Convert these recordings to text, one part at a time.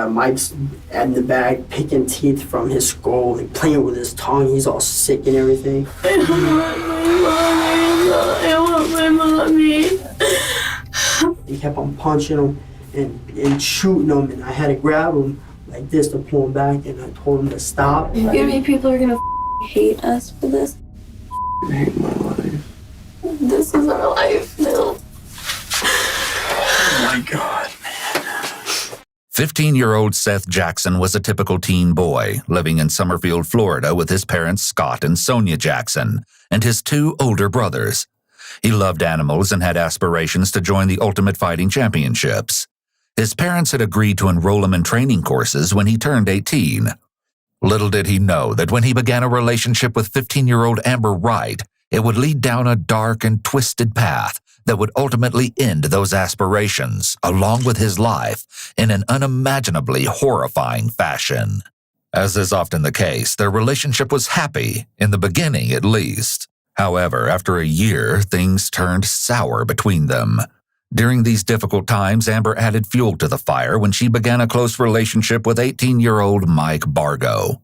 Mike's in the bag picking teeth from his skull, like playing with his tongue. He's all sick and everything. I want my mommy. He kept on punching him and shooting him, and I had to grab him like this to pull him back, and I told him to stop. You mean people are gonna hate us for this? I hate my life. This is our life now. Oh my God, man. 15-year-old Seth Jackson was a typical teen boy living in Summerfield, Florida with his parents Scott and Sonia Jackson and his 2 older brothers. He loved animals and had aspirations to join the Ultimate Fighting Championships. His parents had agreed to enroll him in training courses when he turned 18. Little did he know that when he began a relationship with 15-year-old Amber Wright, it would lead down a dark and twisted path that would ultimately end those aspirations, along with his life, in an unimaginably horrifying fashion. As is often the case, their relationship was happy, in the beginning at least. However, after a year, things turned sour between them. During these difficult times, Amber added fuel to the fire when she began a close relationship with 18-year-old Mike Bargo.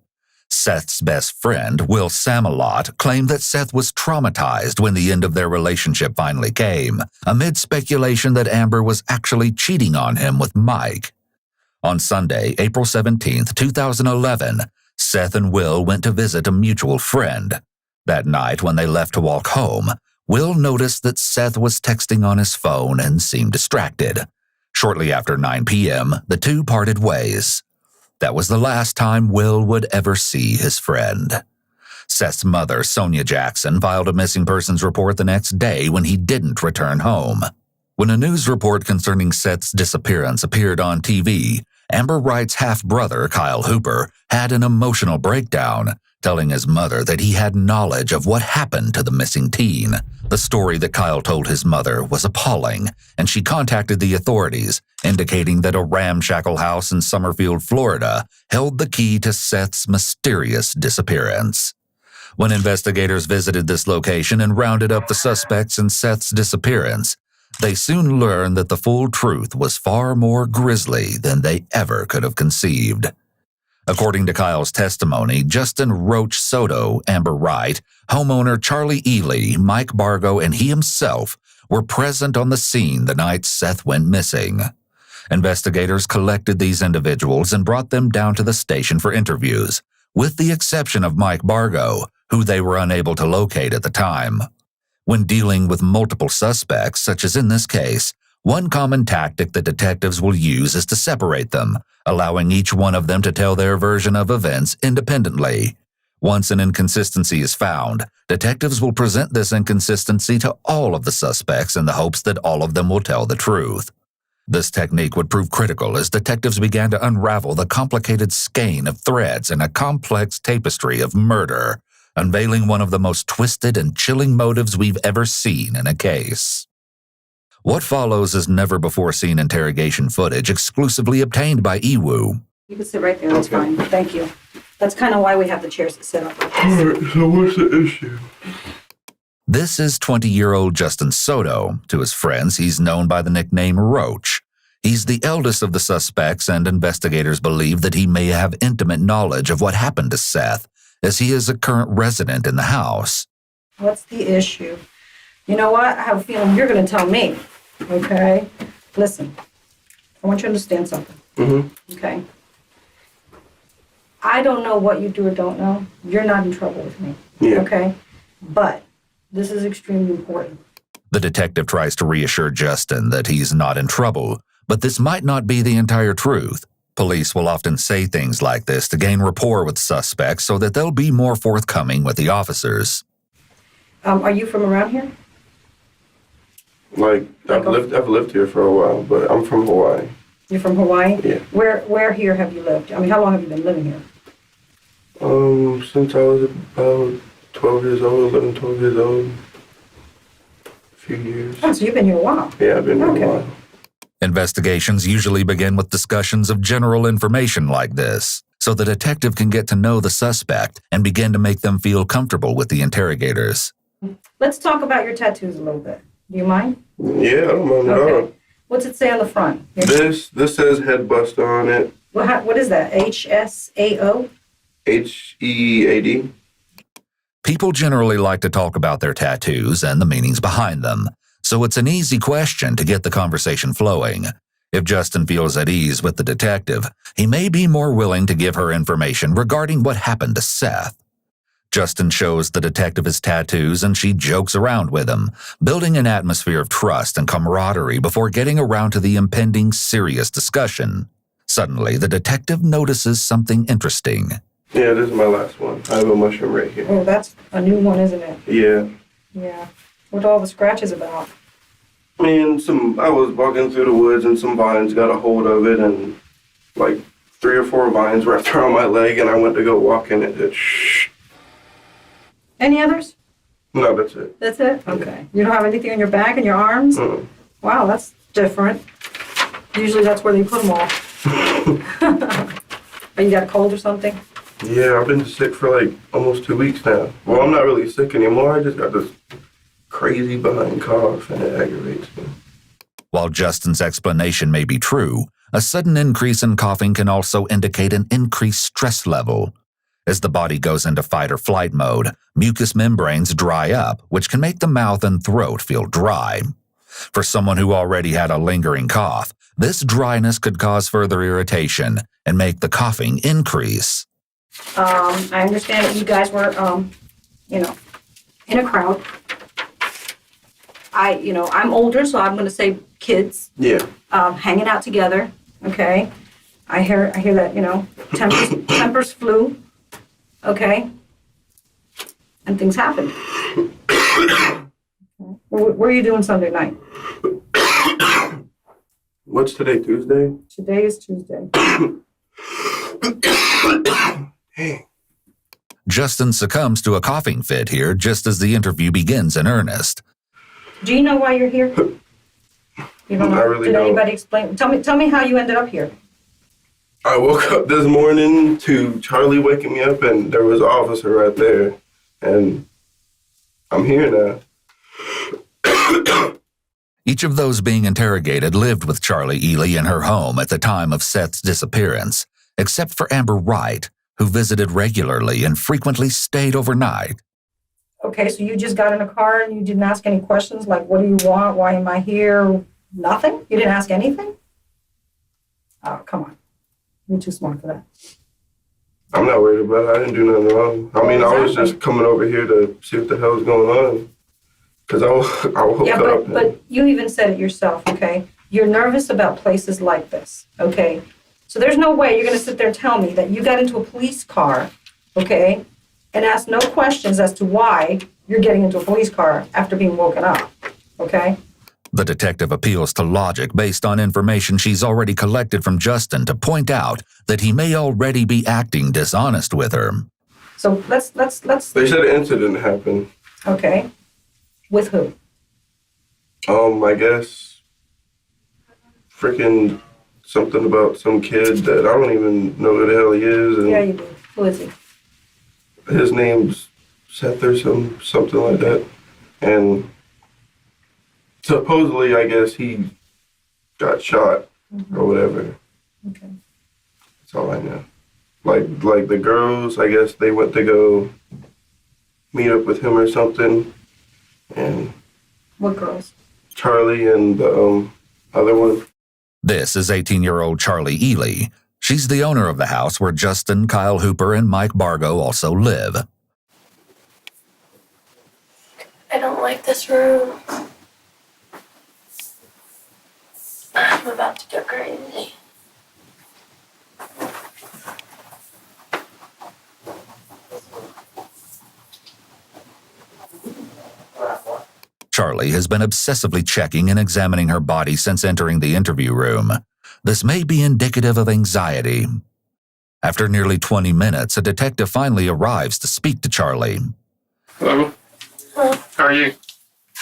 Seth's best friend, Will Samalot, claimed that Seth was traumatized when the end of their relationship finally came, amid speculation that Amber was actually cheating on him with Mike. On Sunday, April 17, 2011, Seth and Will went to visit a mutual friend. That night, when they left to walk home, Will noticed that Seth was texting on his phone and seemed distracted. Shortly after 9 p.m., the two parted ways. That was the last time Will would ever see his friend. Seth's mother, Sonia Jackson, filed a missing persons report the next day when he didn't return home. When a news report concerning Seth's disappearance appeared on TV, Amber Wright's half-brother, Kyle Hooper, had an emotional breakdown, telling his mother that he had knowledge of what happened to the missing teen. The story that Kyle told his mother was appalling, and she contacted the authorities, indicating that a ramshackle house in Summerfield, Florida, held the key to Seth's mysterious disappearance. When investigators visited this location and rounded up the suspects in Seth's disappearance, they soon learned that the full truth was far more grisly than they ever could have conceived. According to Kyle's testimony, Justin Roach Soto, Amber Wright, homeowner Charlie Ely, Mike Bargo, and he himself were present on the scene the night Seth went missing. Investigators collected these individuals and brought them down to the station for interviews, with the exception of Mike Bargo, who they were unable to locate at the time. When dealing with multiple suspects, such as in this case, one common tactic that detectives will use is to separate them, allowing each one of them to tell their version of events independently. Once an inconsistency is found, detectives will present this inconsistency to all of the suspects in the hopes that all of them will tell the truth. This technique would prove critical as detectives began to unravel the complicated skein of threads in a complex tapestry of murder, unveiling one of the most twisted and chilling motives we've ever seen in a case. What follows is never-before-seen interrogation footage exclusively obtained by EWU. You can sit right there, that's fine. Thank you. That's kind of why we have the chairs to sit up like this. All right, so what's the issue? This is 20-year-old Justin Soto. To his friends, he's known by the nickname Roach. He's the eldest of the suspects, and investigators believe that he may have intimate knowledge of what happened to Seth, as he is a current resident in the house. What's the issue? You know what? I have a feeling you're going to tell me, okay? Listen, I want you to understand something, okay? I don't know what you do or don't know. You're not in trouble with me, okay? But this is extremely important. The detective tries to reassure Justin that he's not in trouble, but this might not be the entire truth. Police will often say things like this to gain rapport with suspects so that they'll be more forthcoming with the officers. Are you from around here? I've lived here for a while, but I'm from Hawaii. You're from Hawaii? Yeah. Where here have you lived? I mean, how long have you been living here? Since I was about 12 years old, 11, 12 years old. A few years. Oh, so you've been here a while. Yeah, I've been here a while. Investigations usually begin with discussions of general information like this, so the detective can get to know the suspect and begin to make them feel comfortable with the interrogators. Let's talk about your tattoos a little bit. Do you mind? Yeah, I don't mind at all. What's it say on the front? This says Head Buster on it. What is that? HSAO? HEAD. People generally like to talk about their tattoos and the meanings behind them, so it's an easy question to get the conversation flowing. If Justin feels at ease with the detective, he may be more willing to give her information regarding what happened to Seth. Justin shows the detective his tattoos and she jokes around with him, building an atmosphere of trust and camaraderie before getting around to the impending serious discussion. Suddenly, the detective notices something interesting. Yeah, this is my last one. I have a mushroom right here. Oh, that's a new one, isn't it? Yeah. Yeah. What are all the scratches about? I was walking through the woods and some vines got a hold of it, and like 3 or 4 vines wrapped around my leg, and I went to go walk in it. Shh. Any others? No, that's it. That's it? Okay. You don't have anything on your back and your arms? Mm. Wow, that's different. Usually that's where they put them all. Oh, you got a cold or something? Yeah, I've been sick for like almost 2 weeks now. Well, I'm not really sick anymore. I just got this crazy behind cough, and it aggravates me. While Justin's explanation may be true, a sudden increase in coughing can also indicate an increased stress level. As the body goes into fight or flight mode, mucous membranes dry up, which can make the mouth and throat feel dry. For someone who already had a lingering cough, this dryness could cause further irritation and make the coughing increase. I understand that you guys were, in a crowd. I'm older, so I'm going to say kids. Yeah. Hanging out together, okay? I hear that, tempers flew, okay? And things happened. What are you doing Sunday night? What's today, Tuesday? Today is Tuesday. Hey. Justin succumbs to a coughing fit here just as the interview begins in earnest. Do you know why you're here? You don't know? I really Did don't. anybody explain? Tell me how you ended up here. I woke up this morning to Charlie waking me up, and there was an officer right there, and I'm here now. Each of those being interrogated lived with Charlie Ely in her home at the time of Seth's disappearance, except for Amber Wright, who visited regularly and frequently stayed overnight. Okay, so you just got in a car and you didn't ask any questions like, what do you want? Why am I here? Nothing? You didn't ask anything? Oh, come on. You're too smart for that. I'm not worried about it. I didn't do nothing wrong. I was Exactly. just coming over here to see what the hell's going on. Because I woke Yeah, up. but you even said it yourself, okay? You're nervous about places like this, okay? So there's no way you're going to sit there and tell me that you got into a police car, okay, and ask no questions as to why you're getting into a police car after being woken up, okay? The detective appeals to logic based on information she's already collected from Justin to point out that he may already be acting dishonest with her. So let's. They said an incident happened. Okay. With who? I guess freaking something about some kid that I don't even know who the hell he is. And Yeah, you do. Who is he? his name's Seth or something like that. And supposedly, I guess he got shot or whatever. Okay. That's all I know. Like the girls, I guess they went to go meet up with him or something. And What girls? Charlie and the other one. This is 18-year-old Charlie Ely. She's the owner of the house where Justin, Kyle Hooper, and Mike Bargo also live. I don't like this room. I'm about to go crazy. Charlie has been obsessively checking and examining her body since entering the interview room. This may be indicative of anxiety. After nearly 20 minutes, a detective finally arrives to speak to Charlie. Hello. Huh? How are you?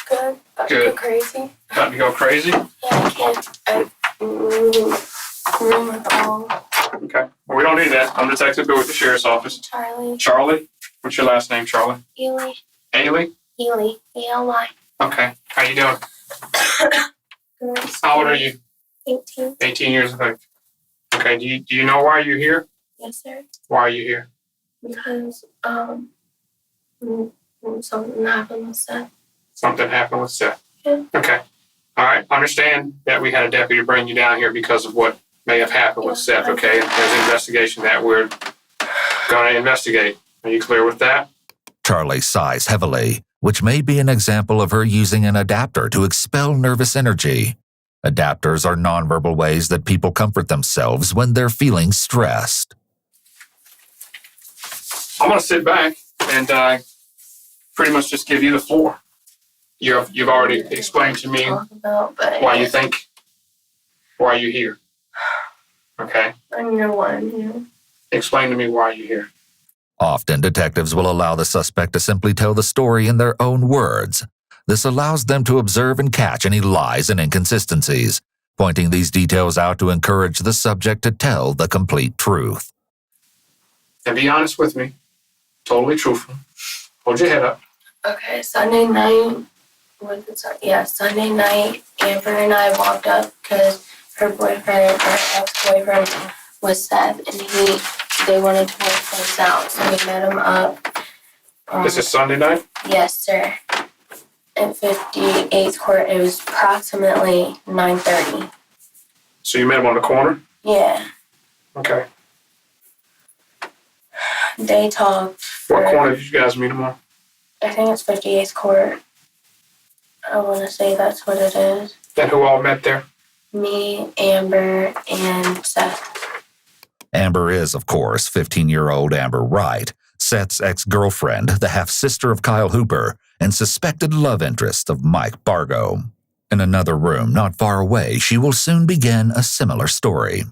Good. About to Good. go crazy. About to go crazy? Yeah, I can't. Room with all Okay. Well, we don't need that. I'm Detective Bill with the Sheriff's Office. Charlie, Charlie? What's your last name, Charlie? Ely, Ailey? Ely, E-L-Y. Okay. How you doing? Good. How old are you? 18. 18 years of age. Okay, do you know why you're here? Yes, sir. Why are you here? Because something happened with Seth. Something happened with Seth. Yeah. Okay. All right. Understand that we had a deputy bring you down here because of what may have happened with Yeah, Seth, okay? There's an investigation that we're going to investigate. Are you clear with that? Charlie sighs heavily, which may be an example of her using an adapter to expel nervous energy. Adapters are nonverbal ways that people comfort themselves when they're feeling stressed. I'm going to sit back and pretty much just give you the floor. You've already explained to me Talk about, but why you're here. Okay? I know why I'm here. Explain to me why you're here. Often, detectives will allow the suspect to simply tell the story in their own words. This allows them to observe and catch any lies and inconsistencies, pointing these details out to encourage the subject to tell the complete truth. And be honest with me. Totally truthful. Hold your head up. Okay, Sunday night. Sunday night, Amber and I walked up because her ex-boyfriend was Seth, and they wanted to work things out. So we met him up. This is Sunday night? Yes, sir. At 58th Court, it was approximately 9:30. So you met him on the corner? Yeah, Okay. they talked. What corner did you guys meet him on? I think it's 58th Court. I want to say that's what it is. And who all met there? Me, Amber, and Seth. Amber is, of course, 15-year-old Amber Wright, Seth's ex-girlfriend, the half-sister of Kyle Hooper, and suspected love interest of Mike Bargo. In another room not far away, she will soon begin a similar story.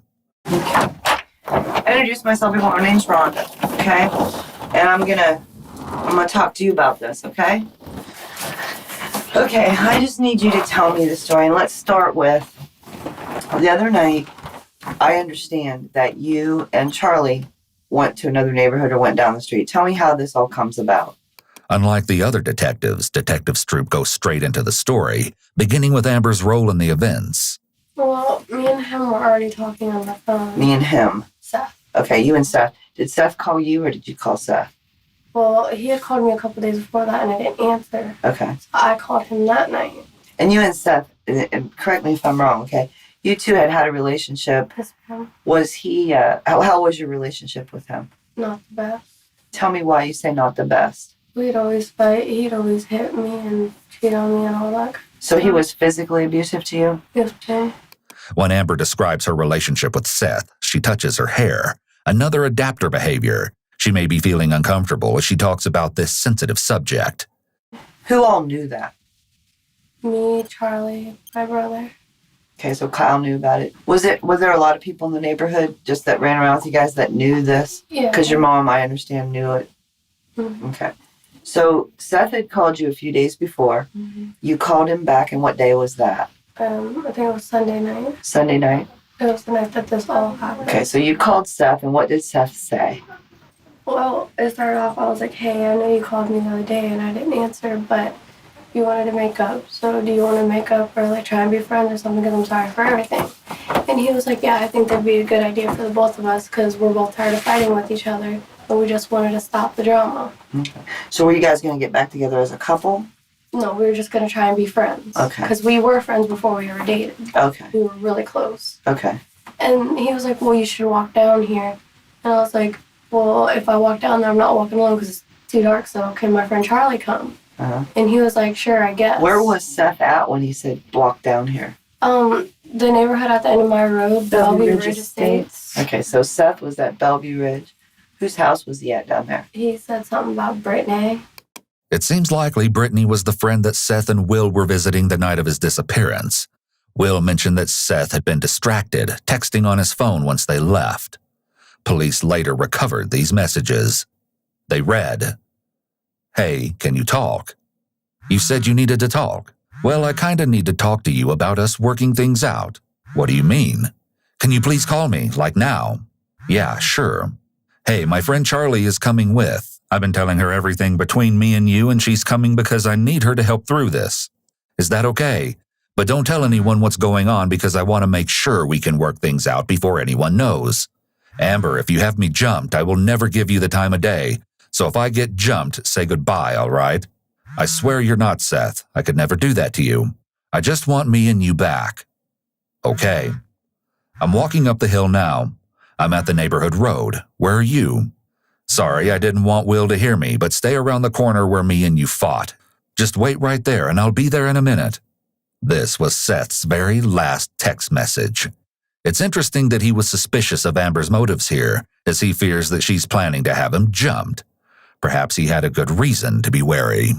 I introduce myself before. My name's Rhonda, okay? And I'm gonna talk to you about this, okay? Okay, I just need you to tell me the story, and let's start with the other night. I understand that you and Charlie went to another neighborhood or went down the street. Tell me how this all comes about. Unlike the other detectives, Detective Stroop goes straight into the story, beginning with Amber's role in the events. Well, me and him were already talking on the phone. Me and him. Seth. Okay, you and Seth. Did Seth call you or did you call Seth? Well, he had called me a couple days before that, and I didn't answer. Okay. So I called him that night. And you and Seth, and correct me if I'm wrong, okay? You two had a relationship. Yes, ma'am. Was he, how was your relationship with him? Not the best. Tell me why you say not the best. We'd always fight. He'd always hit me and cheat on me and all that. So he was physically abusive to you? Yes, ma'am. When Amber describes her relationship with Seth, she touches her hair, another adapter behavior. She may be feeling uncomfortable as she talks about this sensitive subject. Who all knew that? Me, Charlie, my brother. Okay, so Kyle knew about it. Was there a lot of people in the neighborhood just that ran around with you guys that knew this? Yeah. Because your mom, I understand, knew it. Mhm. Okay. So Seth had called you a few days before. Mhm. You called him back, and what day was that? I think it was Sunday night. Sunday night? It was the night that this all happened. Okay, so you called Seth, and what did Seth say? Well, it started off, I was like, hey, I know you called me the other day and I didn't answer, but you wanted to make up. So do you want to make up or like try and be friends or something because I'm sorry for everything? And he was like, yeah, I think that'd be a good idea for the both of us because we're both tired of fighting with each other. But we just wanted to stop the drama. Okay. So were you guys going to get back together as a couple? No, we were just going to try and be friends. Okay. Because we were friends before we ever dated. Okay. We were really close. Okay. And he was like, well, you should walk down here. And I was like, well, if I walk down there, I'm not walking alone because it's too dark, so can my friend Charlie come? Uh-huh. And he was like, sure, I guess. Where was Seth at when he said walk down here? The neighborhood at the end of my road, Bellevue Ridge Estates. Okay, so Seth was at Bellevue Ridge. Whose house was he at down there? He said something about Brittany. It seems likely Brittany was the friend that Seth and Will were visiting the night of his disappearance. Will mentioned that Seth had been distracted, texting on his phone once they left. Police later recovered these messages. They read, "Hey, can you talk? You said you needed to talk. Well, I kinda need to talk to you about us working things out. What do you mean? Can you please call me, like now? Yeah, sure. Hey, my friend Charlie is coming with. I've been telling her everything between me and you, and she's coming because I need her to help through this. Is that okay? But don't tell anyone what's going on because I want to make sure we can work things out before anyone knows. Amber, if you have me jumped, I will never give you the time of day. So if I get jumped, say goodbye, all right? I swear you're not, Seth. I could never do that to you. I just want me and you back. Okay. I'm walking up the hill now. I'm at the neighborhood road. Where are you? Sorry, I didn't want Will to hear me, but stay around the corner where me and you fought. Just wait right there and I'll be there in a minute. This was Seth's very last text message. It's interesting that he was suspicious of Amber's motives here, as he fears that she's planning to have him jumped. Perhaps he had a good reason to be wary.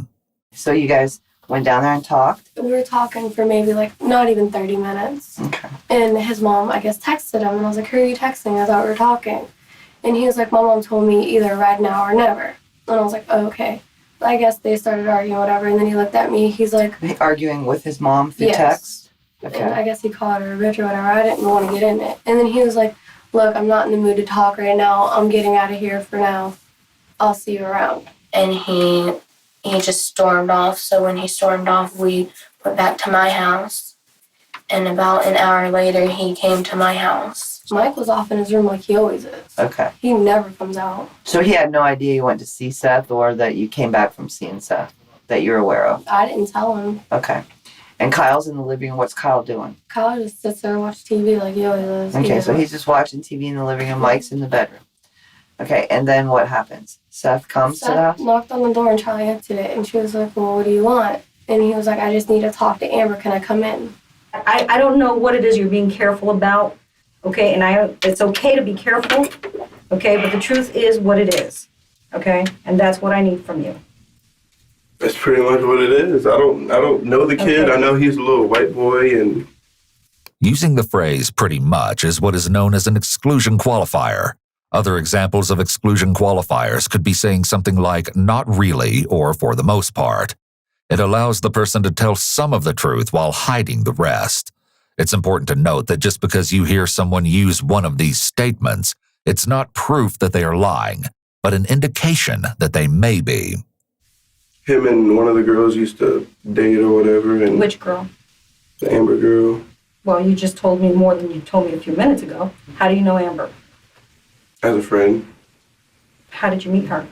So you guys went down there and talked? We were talking for maybe like not even 30 minutes. Okay. And his mom, I guess, texted him. And I was like, who are you texting? I thought we were talking. And he was like, my mom told me either right now or never. And I was like, oh, okay. I guess they started arguing, whatever. And then he looked at me. He's like, Arguing with his mom through yes. text? And Okay. I guess he called her a bitch or whatever. I didn't want to get in it. And then he was like, look, I'm not in the mood to talk right now. I'm getting out of here for now. I'll see you around. And he just stormed off. So when he stormed off, we went back to my house. And about an hour later, he came to my house. Mike was off in his room like he always is. Okay. He never comes out. So he had no idea you went to see Seth or that you came back from seeing Seth that you're aware of? I didn't tell him. Okay. And Kyle's in the living room. What's Kyle doing? Kyle just sits there and watches TV like he always does. Okay, so he's just watching TV in the living room. Mike's in the bedroom. Okay, and then what happens? Seth comes to the Seth house? knocked on the door and Charlie answered it. And she was like, well, what do you want? And he was like, I just need to talk to Amber. Can I come in? I don't know what it is you're being careful about, okay? And it's okay to be careful, okay? But the truth is what it is, okay? And that's what I need from you. That's pretty much what it is. I don't know the kid. Okay. I know he's a little white boy, and Using the phrase pretty much is what is known as an exclusion qualifier. Other examples of exclusion qualifiers could be saying something like not really or for the most part. It allows the person to tell some of the truth while hiding the rest. It's important to note that just because you hear someone use one of these statements, it's not proof that they are lying, but an indication that they may be. him and one of the girls used to date or whatever, and Which girl? the Amber girl, Well, you just told me more than you told me a few minutes ago. How do you know Amber? as a friend. How did you meet her?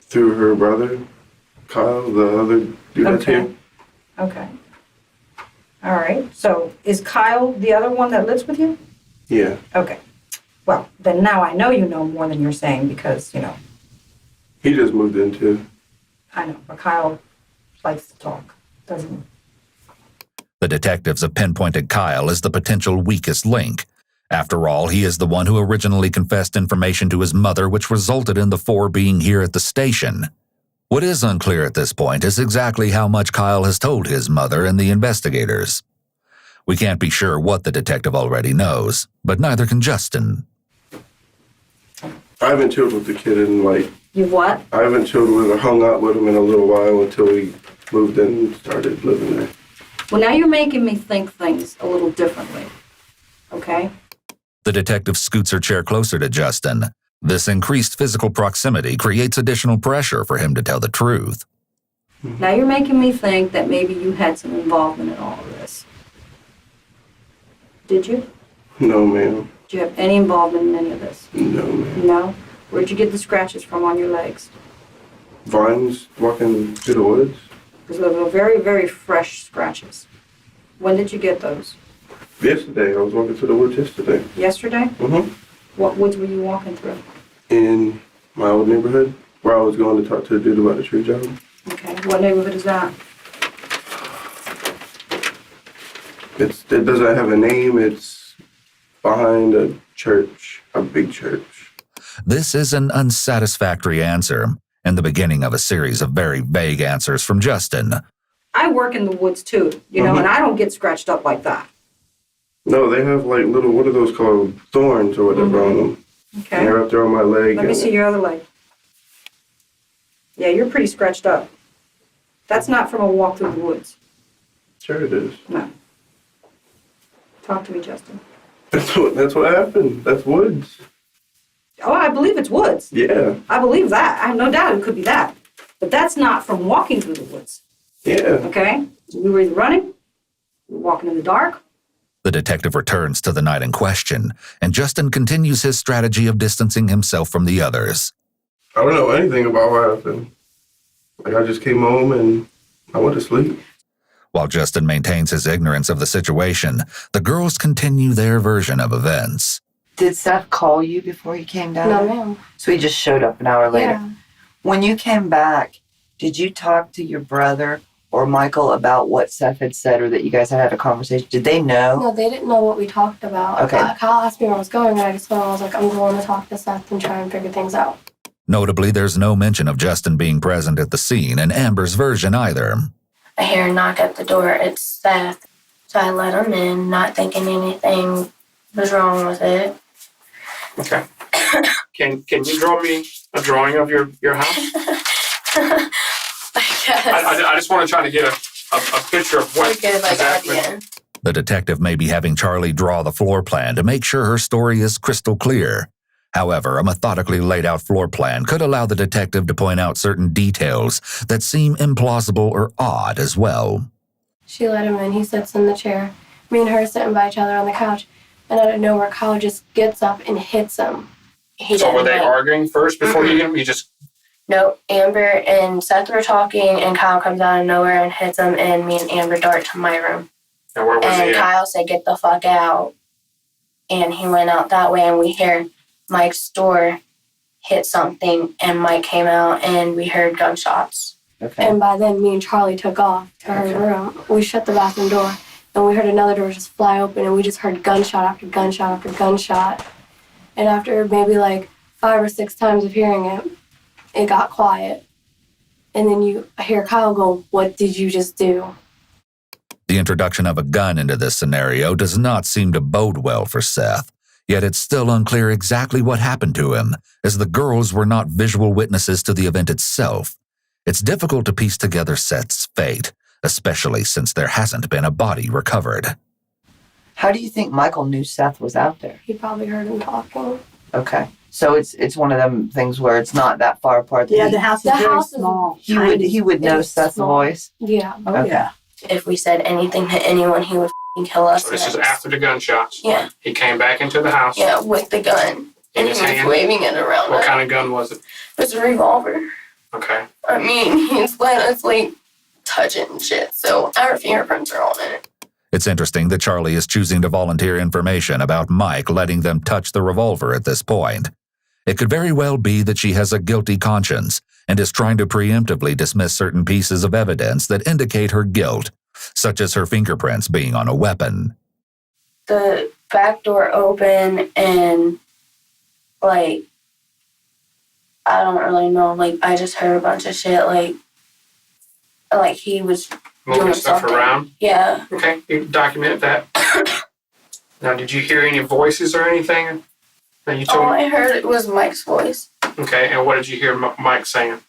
Through her brother, Kyle, the other dude that's Okay. here. Okay. All right. So is Kyle the other one that lives with you? Yeah. Okay. Well, then now I know you know more than you're saying because, He just moved in too. I know, but Kyle likes to talk, doesn't he? The detectives have pinpointed Kyle as the potential weakest link. After all, he is the one who originally confessed information to his mother, which resulted in the four being here at the station. What is unclear at this point is exactly how much Kyle has told his mother and the investigators. We can't be sure what the detective already knows, but neither can Justin. I haven't chilled with the kid in You what? I haven't chilled with or hung out with him in a little while until we moved in and started living there. Well, now you're making me think things a little differently. Okay? The detective scoots her chair closer to Justin. This increased physical proximity creates additional pressure for him to tell the truth. Now you're making me think that maybe you had some involvement in all of this. Did you? No, ma'am. Did you have any involvement in any of this? No, ma'am. No? Where'd you get the scratches from on your legs? Vines walking through the woods. Because those are very, very fresh scratches. When did you get those? Yesterday, I was walking through the woods yesterday. Yesterday? Mm-hmm. What woods were you walking through? In my old neighborhood, where I was going to talk to the dude about the tree job. Okay. What neighborhood is that? It doesn't have a name. It's behind a church, a big church. This is an unsatisfactory answer, and the beginning of a series of very vague answers from Justin. I work in the woods too, and I don't get scratched up like that. No, they have little, what are those called? Thorns or whatever on them. And Okay. they're up there on my leg. Let me see your other leg. Yeah, you're pretty scratched up. That's not from a walk through the woods. Sure it is. No. Talk to me, Justin. That's what happened. That's woods. Oh, I believe it's woods. Yeah. I believe that. I have no doubt it could be that. But that's not from walking through the woods. Yeah. Okay? We were either running, walking in the dark. The detective returns to the night in question, and Justin continues his strategy of distancing himself from the others. I don't know anything about what happened. Like, I just came home and I went to sleep. While Justin maintains his ignorance of the situation, the girls continue their version of events. Did Seth call you before he came down? No, ma'am. So he just showed up an hour later. Yeah. When you came back, did you talk to your brother or Michael about what Seth had said, or that you guys had a conversation? Did they know? No, they didn't know what we talked about. Okay. Kyle asked me where I was going, and I just told him, I was like, I'm going to talk to Seth and try and figure things out. Notably, there's no mention of Justin being present at the scene in Amber's version either. I hear a knock at the door. It's Seth. So I let him in, not thinking anything was wrong with it. Okay. Can you draw me a drawing of your house? I guess. I just want to try to get a picture of what We get like exactly. idea. The detective may be having Charlie draw the floor plan to make sure her story is crystal clear. However, a methodically laid out floor plan could allow the detective to point out certain details that seem implausible or odd as well. She let him in. He sits in the chair. Me and her sitting by each other on the couch. And out of nowhere, Kyle just gets up and hits him. He So were didn't they like- arguing first before you hit him? You just No, Amber and Seth were talking, and Kyle comes out of nowhere and hits him, and me and Amber dart to my room. and where was And he at? Kyle said, "Get the fuck out." And he went out that way, and we hear Mike's door hit something, and Mike came out, and we heard gunshots. Okay. And by then, me and Charlie took off to her room. We shut the bathroom door, and we heard another door just fly open, and we just heard gunshot after gunshot after gunshot. And after maybe like 5 or 6 times of hearing it, it got quiet. And then you hear Kyle go, "What did you just do?" The introduction of a gun into this scenario does not seem to bode well for Seth, yet it's still unclear exactly what happened to him, as the girls were not visual witnesses to the event itself. It's difficult to piece together Seth's fate, especially since there hasn't been a body recovered. How do you think Michael knew Seth was out there? He probably heard him talking. Okay. So it's one of them things where it's not that far apart. that Yeah, he- the house is The very house is- small. he would know It's Seth's small. voice. Yeah. Oh, Okay. yeah. If we said anything to anyone, he would f***ing kill us. So this is next. after the gunshots. Yeah. He came back into the house. Yeah, with the gun. In And his he was hand? waving it around. What us. kind of gun was it? It was a revolver. Okay. I mean, he's let us like touch it and shit, so our fingerprints are on it. It's interesting that Charlie is choosing to volunteer information about Mike letting them touch the revolver at this point. It could very well be that she has a guilty conscience and is trying to preemptively dismiss certain pieces of evidence that indicate her guilt, such as her fingerprints being on a weapon. The back door open and like I don't really know, like I just heard a bunch of shit like he was Moving doing stuff something. around. Yeah. Okay. You document that. Now, did you hear any voices or anything that you told All me? I heard it was Mike's voice. Okay. And what did you hear Mike saying?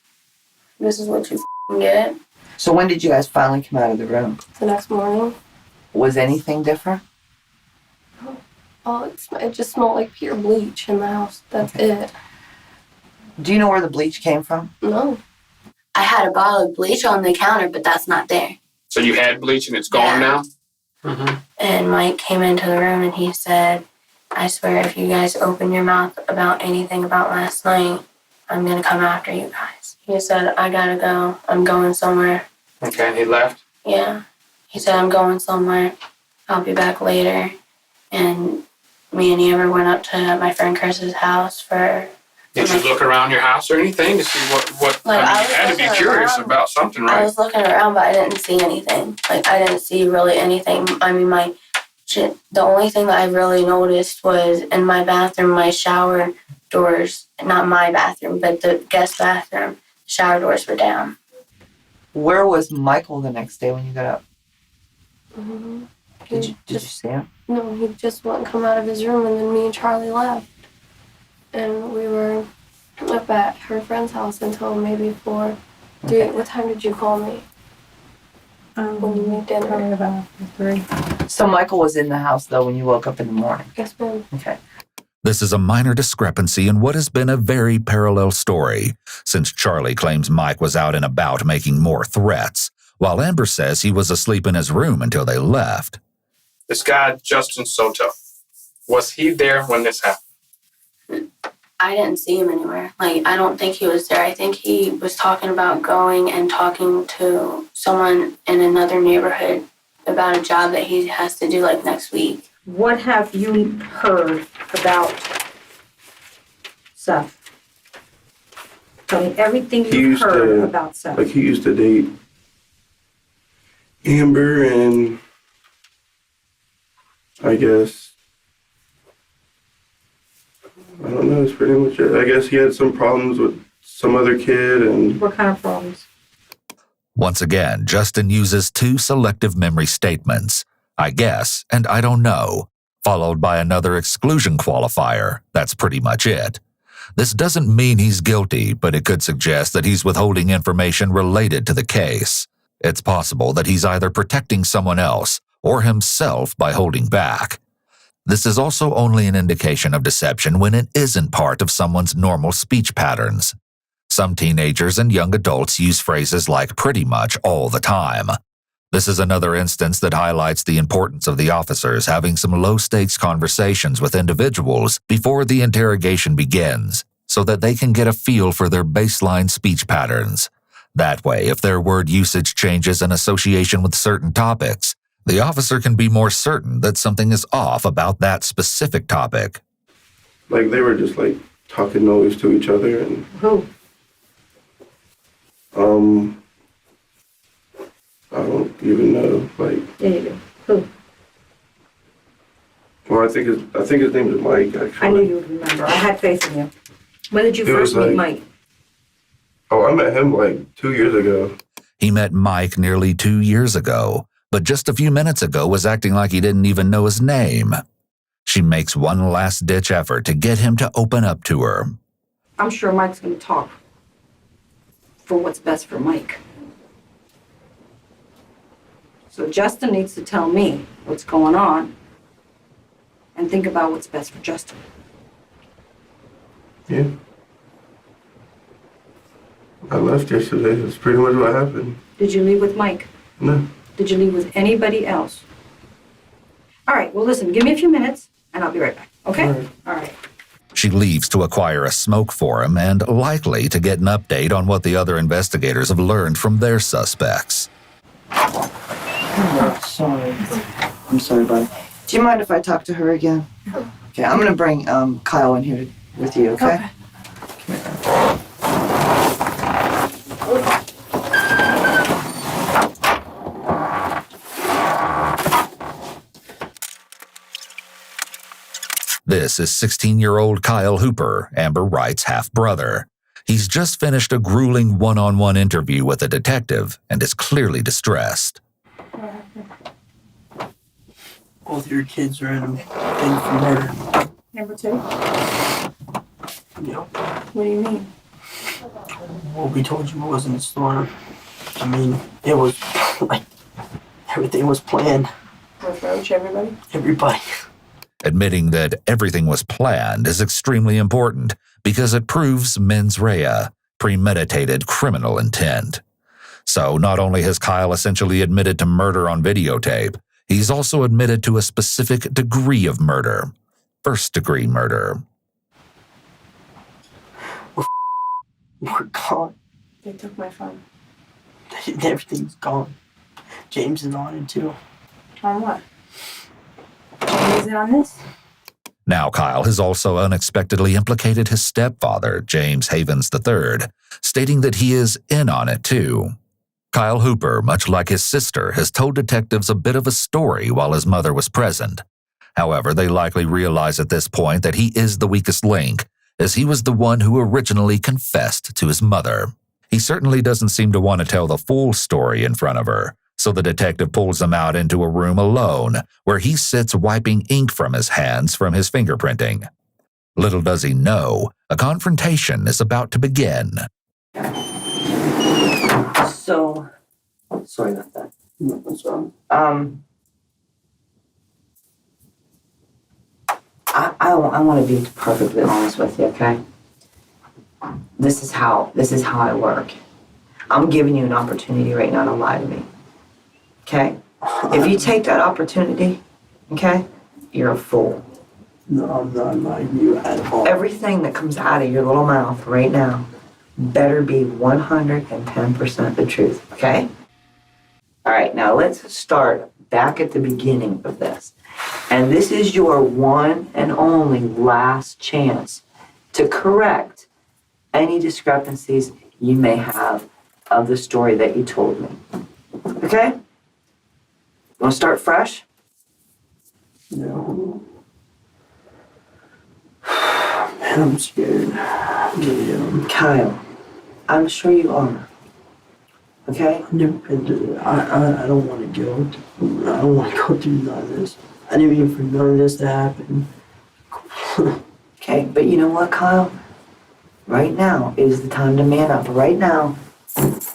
This is what you f***ing get. So when did you guys finally come out of the room? The next morning, Was anything different? it just smelled like pure bleach in the house. That's it. Do you know where the bleach came from? No. I had a bottle of bleach on the counter, but that's not there. So you had bleach and it's gone Yeah. now? Mm-hmm. And Mike came into the room and he said, "I swear if you guys open your mouth about anything about last night, I'm going to come after you guys." He said, "I gotta go. I'm going somewhere." Okay. And he left? Yeah. He said, "I'm going somewhere. I'll be back later." And me and Amber went up to my friend Chris's house for... Did you look around your house or anything to see what Like, I I mean, you was had to be looking curious around. about something, I right? was looking around, but I didn't see anything. Like, I didn't see really anything. I mean, my shit, the only thing that I really noticed was in my bathroom, my shower doors, not my bathroom, but the guest bathroom, shower doors were down. Where was Michael the next day when you got up? Mm-hmm. Did you see him? No, he just wouldn't come out of his room, and then me and Charlie left. And we were up at her friend's house until maybe 4, 3. Okay. What time did you call me? When you made dinner? Probably about 3. So Michael was in the house though when you woke up in the morning. Yes, ma'am. Okay. This is a minor discrepancy in what has been a very parallel story, since Charlie claims Mike was out and about making more threats, while Amber says he was asleep in his room until they left. This guy, Justin Soto, was he there when this happened? I didn't see him anywhere. Like, I don't think he was there. I think he was talking about going and talking to someone in another neighborhood about a job that he has to do like next week. What have you heard about Seth? Tell me everything He you've used heard to- about Seth. Like, he used to date Amber, and I guess, I don't know, it's pretty much it. I guess he had some problems with some other kid, and What kind of problems? Once again, Justin uses two selective memory statements, I guess and I don't know, followed by another exclusion qualifier. That's pretty much it. This doesn't mean he's guilty, but it could suggest that he's withholding information related to the case. It's possible that he's either protecting someone else or himself by holding back. This is also only an indication of deception when it isn't part of someone's normal speech patterns. Some teenagers and young adults use phrases like pretty much all the time. This is another instance that highlights the importance of the officers having some low-stakes conversations with individuals before the interrogation begins, so that they can get a feel for their baseline speech patterns. That way, if their word usage changes in association with certain topics, the officer can be more certain that something is off about that specific topic. like, they were just, like, talking noise to each other, and, Who? I don't even know, like, Yeah, you do. Who? well, I think his name is Mike, actually. I knew you would remember. I had faith in you. When did you It was first meet like- Mike? Oh, I met him, like, 2 years ago. He met Mike nearly 2 years ago, but just a few minutes ago was acting like he didn't even know his name. She makes one last-ditch effort to get him to open up to her. I'm sure Mike's going to talk for what's best for Mike. So Justin needs to tell me what's going on and think about what's best for Justin. Yeah. I left yesterday. That's pretty much what happened. Did you leave with Mike? No. Did you leave with anybody else? All right, well, listen, give me a few minutes and I'll be right back, okay? All right. All right. She leaves to acquire a smoke for him and likely to get an update on what the other investigators have learned from their suspects. Sorry. I'm sorry, bud. Do you mind if I talk to her again? Okay, I'm gonna bring Kyle in here with you, okay? This is 16-year-old Kyle Hooper, Amber Wright's half-brother. He's just finished a grueling one-on-one interview with a detective and is clearly distressed. Both your kids are in a thing for murder. Number 2? You know, What do you mean? what we told you was in the storm. I mean, it was like everything was planned. With Roach, everybody? Everybody. Admitting that everything was planned is extremely important because it proves mens rea, premeditated criminal intent. So not only has Kyle essentially admitted to murder on videotape, he's also admitted to a specific degree of murder. First-degree murder. We're gone. They took my phone. Everything's gone. James is on it too. On what? Is it on this? Now Kyle has also unexpectedly implicated his stepfather, James Havens III, stating that he is in on it too. Kyle Hooper, much like his sister, has told detectives a bit of a story while his mother was present. However, they likely realize at this point that he is the weakest link, as he was the one who originally confessed to his mother. He certainly doesn't seem to want to tell the full story in front of her, so the detective pulls him out into a room alone, where he sits wiping ink from his hands from his fingerprinting. Little does he know, a confrontation is about to begin. So, sorry about that. What's wrong? I want to be perfectly honest with you, okay? This is how I work. I'm giving you an opportunity right now to lie to me. Okay? If you take that opportunity, okay, you're a fool. No, I'm not lying to you at all. Everything that comes out of your little mouth right now better be 110% the truth, okay? All right, now let's start back at the beginning of this. And this is your one and only last chance to correct any discrepancies you may have of the story that you told me. Okay? Want to start fresh? No. Man, I'm scared. Yeah. Kyle, I'm sure you are. Okay? I've never been through it. I don't want to go. I don't want to go through none of this. I didn't even for none of this to happen. Okay, but you know what, Kyle? Right now is the time to man up. Right now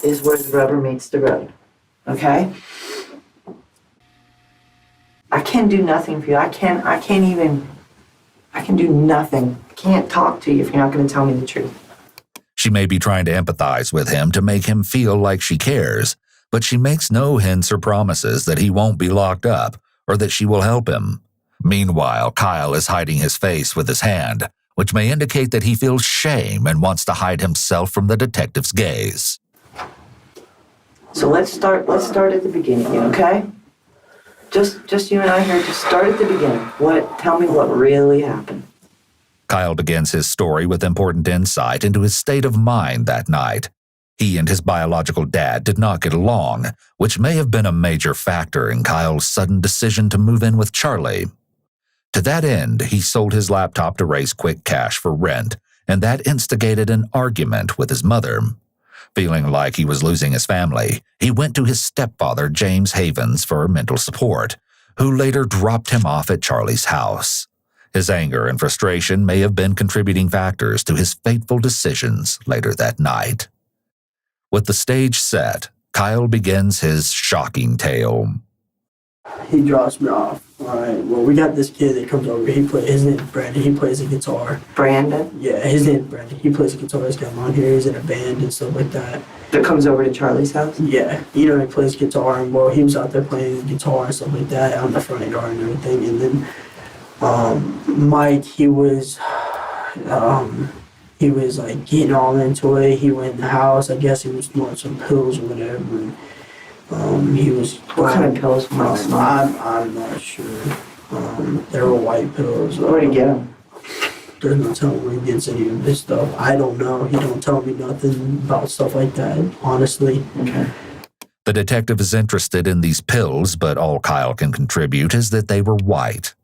is where the rubber meets the road. Okay? I can do nothing for you. I can do nothing. I can't talk to you if you're not going to tell me the truth. She may be trying to empathize with him to make him feel like she cares, but she makes no hints or promises that he won't be locked up or that she will help him. Meanwhile, Kyle is hiding his face with his hand, which may indicate that he feels shame and wants to hide himself from the detective's gaze. So let's start at the beginning, okay? Just you and I here, just start at the beginning. Tell me what really happened. Kyle begins his story with important insight into his state of mind that night. He and his biological dad did not get along, which may have been a major factor in Kyle's sudden decision to move in with Charlie. To that end, he sold his laptop to raise quick cash for rent, and that instigated an argument with his mother. Feeling like he was losing his family, he went to his stepfather, James Havens, for mental support, who later dropped him off at Charlie's house. His anger and frustration may have been contributing factors to his fateful decisions later that night. With the stage set, Kyle begins his shocking tale. He drops me off. All right. Well, we got this kid that comes over. His name's Brandon. He plays the guitar. Brandon? Yeah, his name's Brandon. He plays the guitar. He's got him on here. He's in a band and stuff like that. That comes over to Charlie's house? Yeah, he plays guitar, and well, he was out there playing the guitar and stuff like that on the front yard and everything. And then Mike, he was like getting all into it. He went in the house. I guess he was snorting some pills or whatever. And he was. What kind of pills were Mike snorting? I'm not sure. They were white pills. Where'd he get them? There's no telling where he gets any of this stuff. I don't know. He don't tell me nothing about stuff like that, honestly. Okay. The detective is interested in these pills, but all Kyle can contribute is that they were white.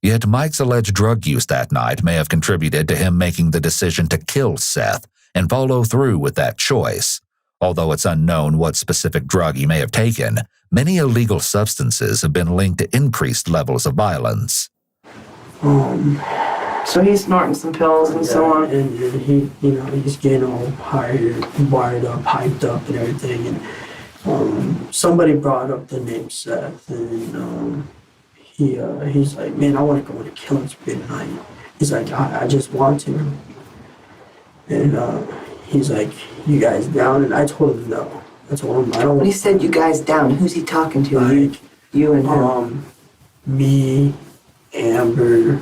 Yet Mike's alleged drug use that night may have contributed to him making the decision to kill Seth and follow through with that choice. Although it's unknown what specific drug he may have taken, many illegal substances have been linked to increased levels of violence. So he's snorting some pills and so on? And he, he's getting all hired, wired up, hyped up and everything. And somebody brought up the name Seth, and he's like, man, I want to go on a killing spree tonight. He's like, I just want to. And he's like, you guys down? And I told him no. I told him I don't. When he said you guys down, who's he talking to? Like, you and him? Me, Amber,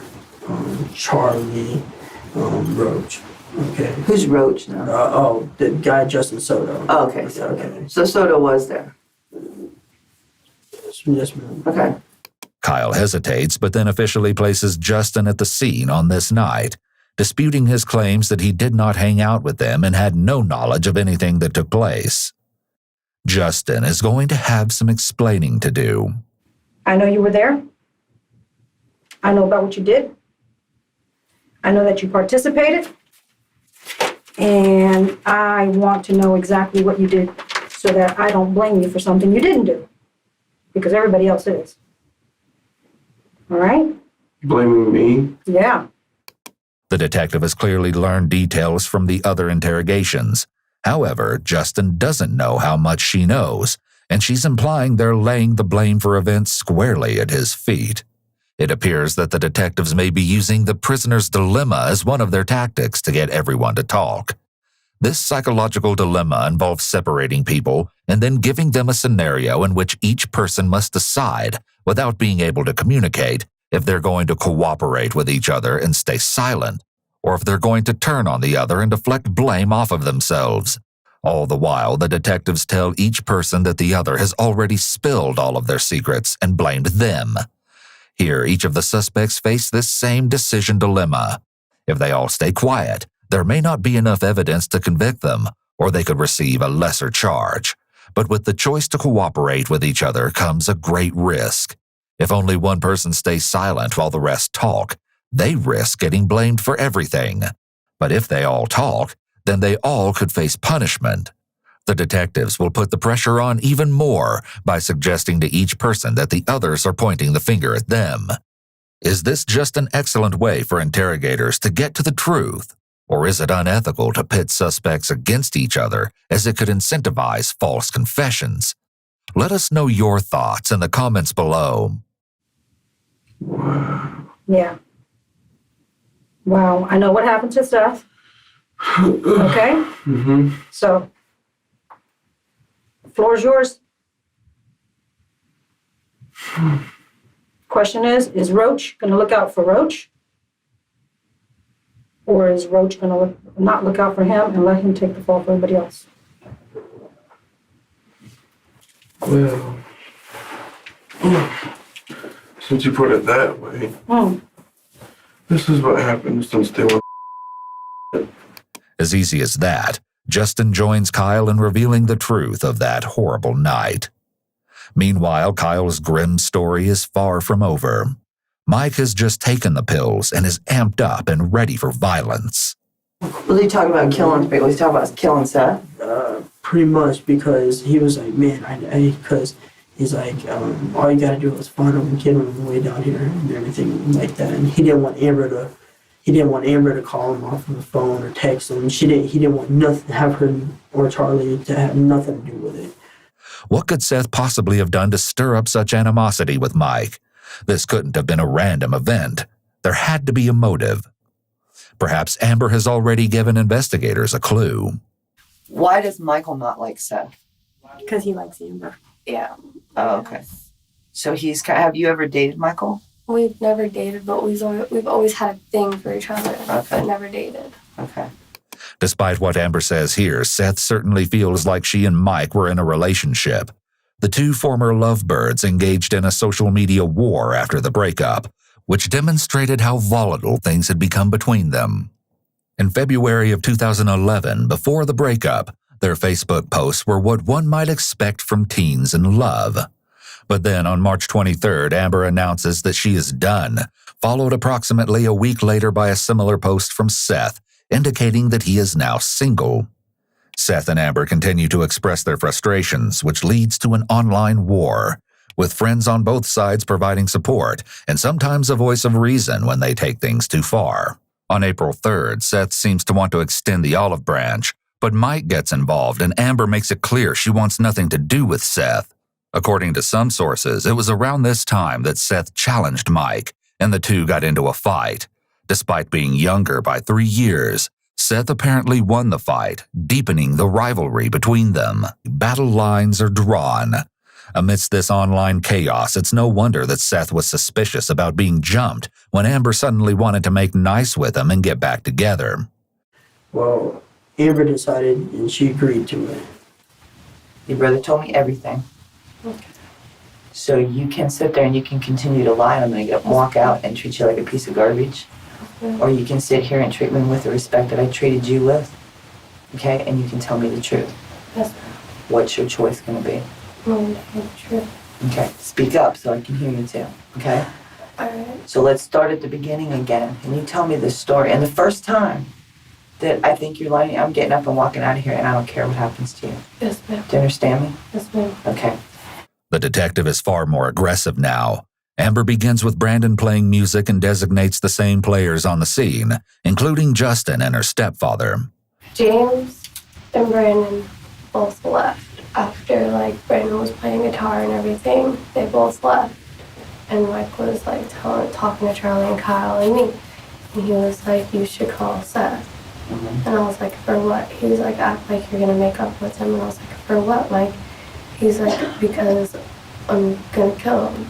Charlie, Roach. Okay. Who's Roach now? The guy Justin Soto. Oh, okay. So Soto was there. Yes, ma'am. Okay. Kyle hesitates, but then officially places Justin at the scene on this night, disputing his claims that he did not hang out with them and had no knowledge of anything that took place. Justin is going to have some explaining to do. I know you were there. I know about what you did. I know that you participated. And I want to know exactly what you did so that I don't blame you for something you didn't do. Because everybody else is. All right? Blaming me? Yeah. The detective has clearly learned details from the other interrogations. However, Justin doesn't know how much she knows, and she's implying they're laying the blame for events squarely at his feet. It appears that the detectives may be using the prisoner's dilemma as one of their tactics to get everyone to talk. This psychological dilemma involves separating people and then giving them a scenario in which each person must decide, without being able to communicate, if they're going to cooperate with each other and stay silent, or if they're going to turn on the other and deflect blame off of themselves. All the while, the detectives tell each person that the other has already spilled all of their secrets and blamed them. Here, each of the suspects face this same decision dilemma. If they all stay quiet, there may not be enough evidence to convict them, or they could receive a lesser charge. But with the choice to cooperate with each other comes a great risk. If only one person stays silent while the rest talk, they risk getting blamed for everything. But if they all talk, then they all could face punishment. The detectives will put the pressure on even more by suggesting to each person that the others are pointing the finger at them. Is this just an excellent way for interrogators to get to the truth? Or is it unethical to pit suspects against each other as it could incentivize false confessions? Let us know your thoughts in the comments below. Yeah. Wow, I know what happened to Seth. Okay? Mm-hmm. So, the floor is yours. Question is Roach going to look out for Roach? Or is Roach going to not look out for him and let him take the fall for everybody else? Well, since you put it that way, this is what happened since they were. As easy as that, Justin joins Kyle in revealing the truth of that horrible night. Meanwhile, Kyle's grim story is far from over. Mike has just taken the pills and is amped up and ready for violence. Was he talking about killing people? Was he talking about killing Seth? Pretty much, because he was like, man, because he's like, all you gotta do is find him and kill him on the way down here and everything like that. And he didn't want Amber to call him off of the phone or text him. He didn't want nothing, have her or Charlie to have nothing to do with it. What could Seth possibly have done to stir up such animosity with Mike? This couldn't have been a random event. There had to be a motive. Perhaps Amber has already given investigators a clue. Why does Michael not like Seth? Because he likes Amber. Yeah. Oh, okay. So have you ever dated Michael? We've never dated, but we've always had a thing for each other, but never dated. Okay. Despite what Amber says here, Seth certainly feels like she and Mike were in a relationship. The two former lovebirds engaged in a social media war after the breakup, which demonstrated how volatile things had become between them. In February of 2011, before the breakup, their Facebook posts were what one might expect from teens in love. But then on March 23rd, Amber announces that she is done, followed approximately a week later by a similar post from Seth, indicating that he is now single. Seth and Amber continue to express their frustrations, which leads to an online war, with friends on both sides providing support and sometimes a voice of reason when they take things too far. On April 3rd, Seth seems to want to extend the olive branch, but Mike gets involved and Amber makes it clear she wants nothing to do with Seth. According to some sources, it was around this time that Seth challenged Mike, and the two got into a fight. Despite being younger by 3 years, Seth apparently won the fight, deepening the rivalry between them. Battle lines are drawn. Amidst this online chaos, it's no wonder that Seth was suspicious about being jumped when Amber suddenly wanted to make nice with him and get back together. Well, Amber decided and she agreed to it. Your brother told me everything. Okay. So you can sit there and you can continue to lie and I'm going to walk out and treat you like a piece of garbage. Or you can sit here and treat me with the respect that I treated you with. Okay? And you can tell me the truth. Yes, What's your choice going to be? true. Okay? Speak up so I can hear you too. Okay? Alright. So let's start at the beginning again. And you tell me this story. And the first time that I think you're lying, I'm getting up and walking out of here and I don't care what happens to you. Yes, ma'am. Do you understand me? Yes, ma'am. Okay. The detective is far more aggressive now. Amber begins with Brandon playing music and designates the same players on the scene, including Justin and her stepfather. James and Brandon both left after Brandon was playing guitar and everything. They both left, and Mike was talking to Charlie and Kyle and me, and he was like, "You should call Seth." And I was like, for what? He's like, act like you're gonna make up with him. And I was like, for what, Mike? He's like, because I'm gonna kill him.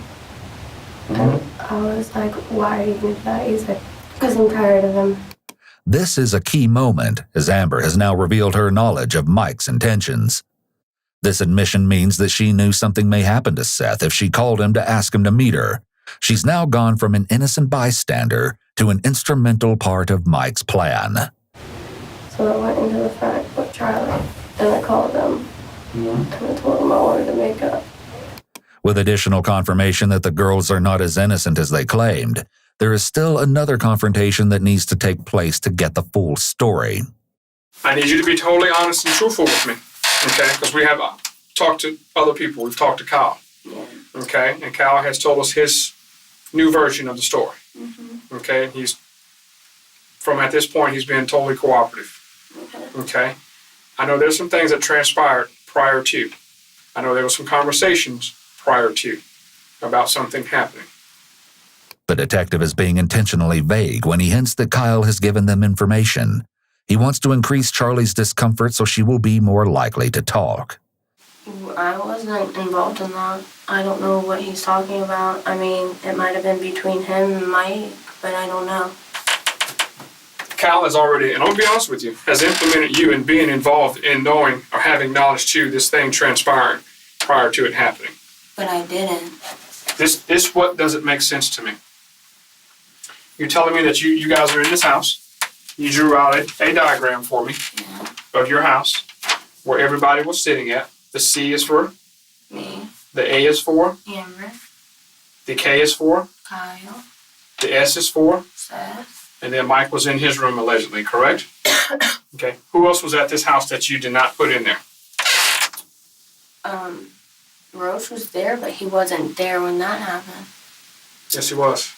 And I was like, why are you gonna do that? He's like, because I'm tired of him. This is a key moment, as Amber has now revealed her knowledge of Mike's intentions. This admission means that she knew something may happen to Seth if she called him to ask him to meet her. She's now gone from an innocent bystander to an instrumental part of Mike's plan. So I went into the front with Charlie, and I called him, and I told him I wanted to make up. With additional confirmation that the girls are not as innocent as they claimed, there is still another confrontation that needs to take place to get the full story. I need you to be totally honest and truthful with me, okay? Because we have talked to other people. We've talked to Kyle, okay? And Kyle has told us his new version of the story, okay? He's, from at this point, he's been totally cooperative, okay? I know there's some things that transpired prior to. I know there were some conversations prior to about something happening. The detective is being intentionally vague when he hints that Kyle has given them information. He wants to increase Charlie's discomfort so she will be more likely to talk. I wasn't involved in that. I don't know what he's talking about. I mean, it might have been between him and Mike, but I don't know. Kyle has already, and I'll be honest with you, has implemented you in being involved in knowing or having knowledge to this thing transpiring prior to it happening. But I didn't. This what doesn't make sense to me. You're telling me that you guys are in this house. You drew out a diagram for me of your house where everybody was sitting at. The C is for Me, the A is for, Amber, the K is for, Kyle, the S is for, Seth, and then Mike was in his room allegedly, correct? Okay. Who else was at this house that you did not put in there? Roach was there, but he wasn't there when that happened. Yes, he was.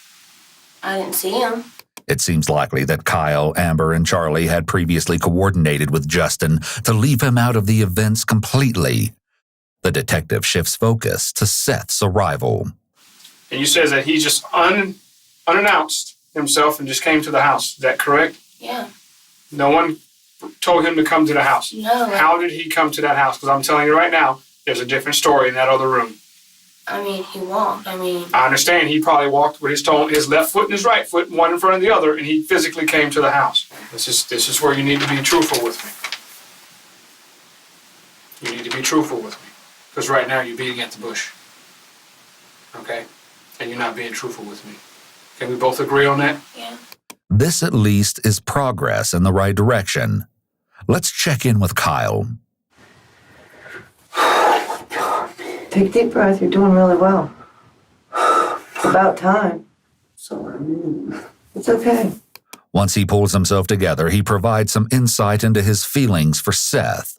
I didn't see him. It seems likely that Kyle, Amber, and Charlie had previously coordinated with Justin to leave him out of the events completely. The detective shifts focus to Seth's arrival. And you said that he just unannounced himself and just came to the house. Is that correct? Yeah. No one told him to come to the house. No. How did he come to that house? Because I'm telling you right now, there's a different story in that other room. I mean, he walked. I mean, I understand he probably walked with his left foot and his right foot, one in front of the other, and he physically came to the house. This is where you need to be truthful with me. You need to be truthful with me. Because right now you're beating at the bush. Okay? And you're not being truthful with me. Can we both agree on that? yeah. This, at least, is progress in the right direction. Let's check in with Kyle. Take a deep breath. You're doing really well. About time. Sorry. It's okay. Once he pulls himself together, he provides some insight into his feelings for Seth.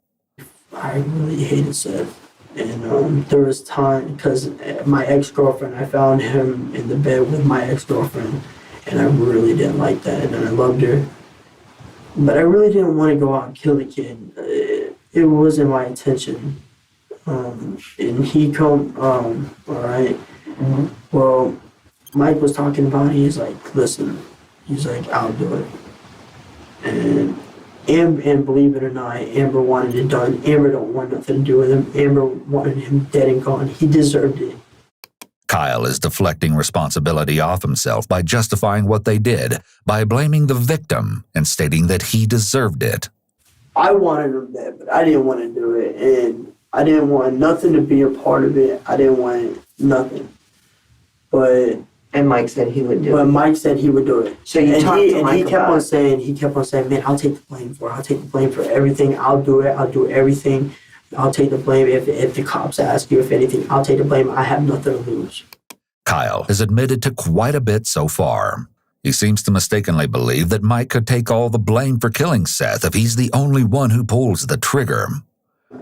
I really hated Seth. And there was time, because my ex-girlfriend, I found him in the bed with my ex-girlfriend, and I really didn't like that, and I loved her. But I really didn't want to go out and kill the kid. It wasn't my intention. And he come, all right. Well, Mike was talking about it. He's like, listen, he's like, I'll do it. And believe it or not, Amber wanted it done. Amber don't want nothing to do with him. Amber wanted him dead and gone. He deserved it. Kyle is deflecting responsibility off himself by justifying what they did, by blaming the victim and stating that he deserved it. I wanted him dead, but I didn't want to do it. And I didn't want nothing to be a part of it. I didn't want nothing. And Mike said he would do But it. Mike said he would do it. So you talked to Mike he kept about on it. saying, man, I'll take the blame for it. I'll take the blame for everything. I'll do it. I'll do everything. I'll take the blame. If the cops ask you if anything, I'll take the blame. I have nothing to lose. Kyle has admitted to quite a bit so far. He seems to mistakenly believe that Mike could take all the blame for killing Seth if he's the only one who pulls the trigger.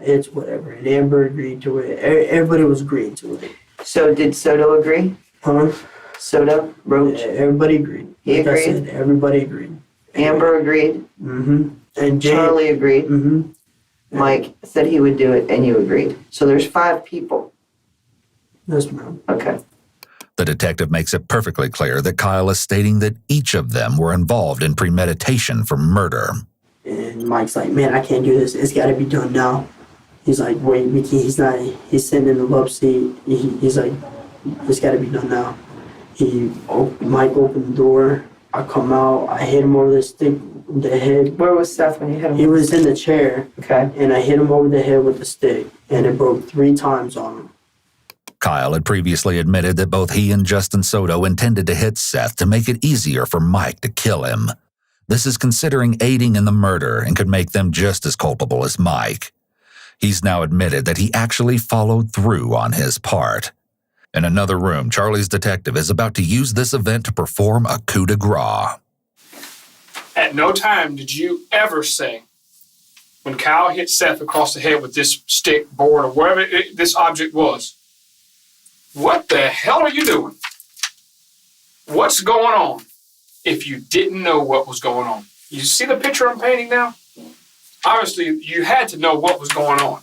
It's whatever. And Amber agreed to it. Everybody was agreeing to it. So did Soto agree? Huh? Soto? Roach? Everybody agreed. He Like I agreed? said, everybody agreed. Amber agreed? Mm-hmm. And Jay, Charlie agreed? Mm-hmm. Mike said he would do it and you agreed. So there's 5 people. Yes, ma'am. Okay. The detective makes it perfectly clear that Kyle is stating that each of them were involved in premeditation for murder. And Mike's like, man, I can't do this. It's got to be done now. He's like, wait, Mickey, he's not. He's sitting in the love seat. He's like, it's got to be done now. Mike opened the door. I come out. I hit him over the stick, the head. Where was Seth when you hit him? He was in the chair, Okay. and I hit him over the head with the stick, and it broke 3 times on him. Kyle had previously admitted that both he and Justin Soto intended to hit Seth to make it easier for Mike to kill him. This is considering aiding in the murder and could make them just as culpable as Mike. He's now admitted that he actually followed through on his part. In another room, Charlie's detective is about to use this event to perform a coup de grace. At no time did you ever say, when Kyle hit Seth across the head with this stick, board, or whatever this object was, what the hell are you doing? What's going on? If you didn't know what was going on. You see the picture I'm painting now? Obviously, you had to know what was going on,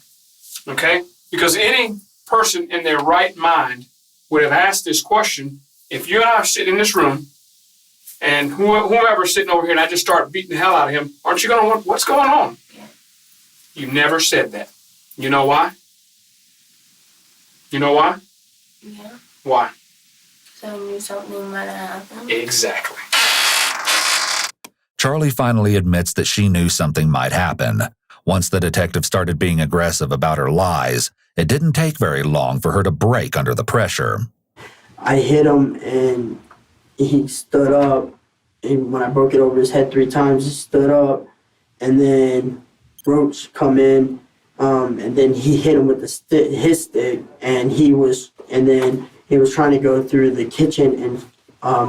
okay? Because any person in their right mind would have asked this question. If you and I are sitting in this room, and whoever's sitting over here, and I just start beating the hell out of him, aren't you going to want, what's going on? You never said that. You know why? You know why? Yeah. Why? So I knew something might have happened. Exactly. Charlie finally admits that she knew something might happen. Once the detective started being aggressive about her lies, it didn't take very long for her to break under the pressure. I hit him, and he stood up. And when I broke it over his head 3 times, he stood up. And then Roach come in, and then he hit him with his stick, and then he was trying to go through the kitchen, and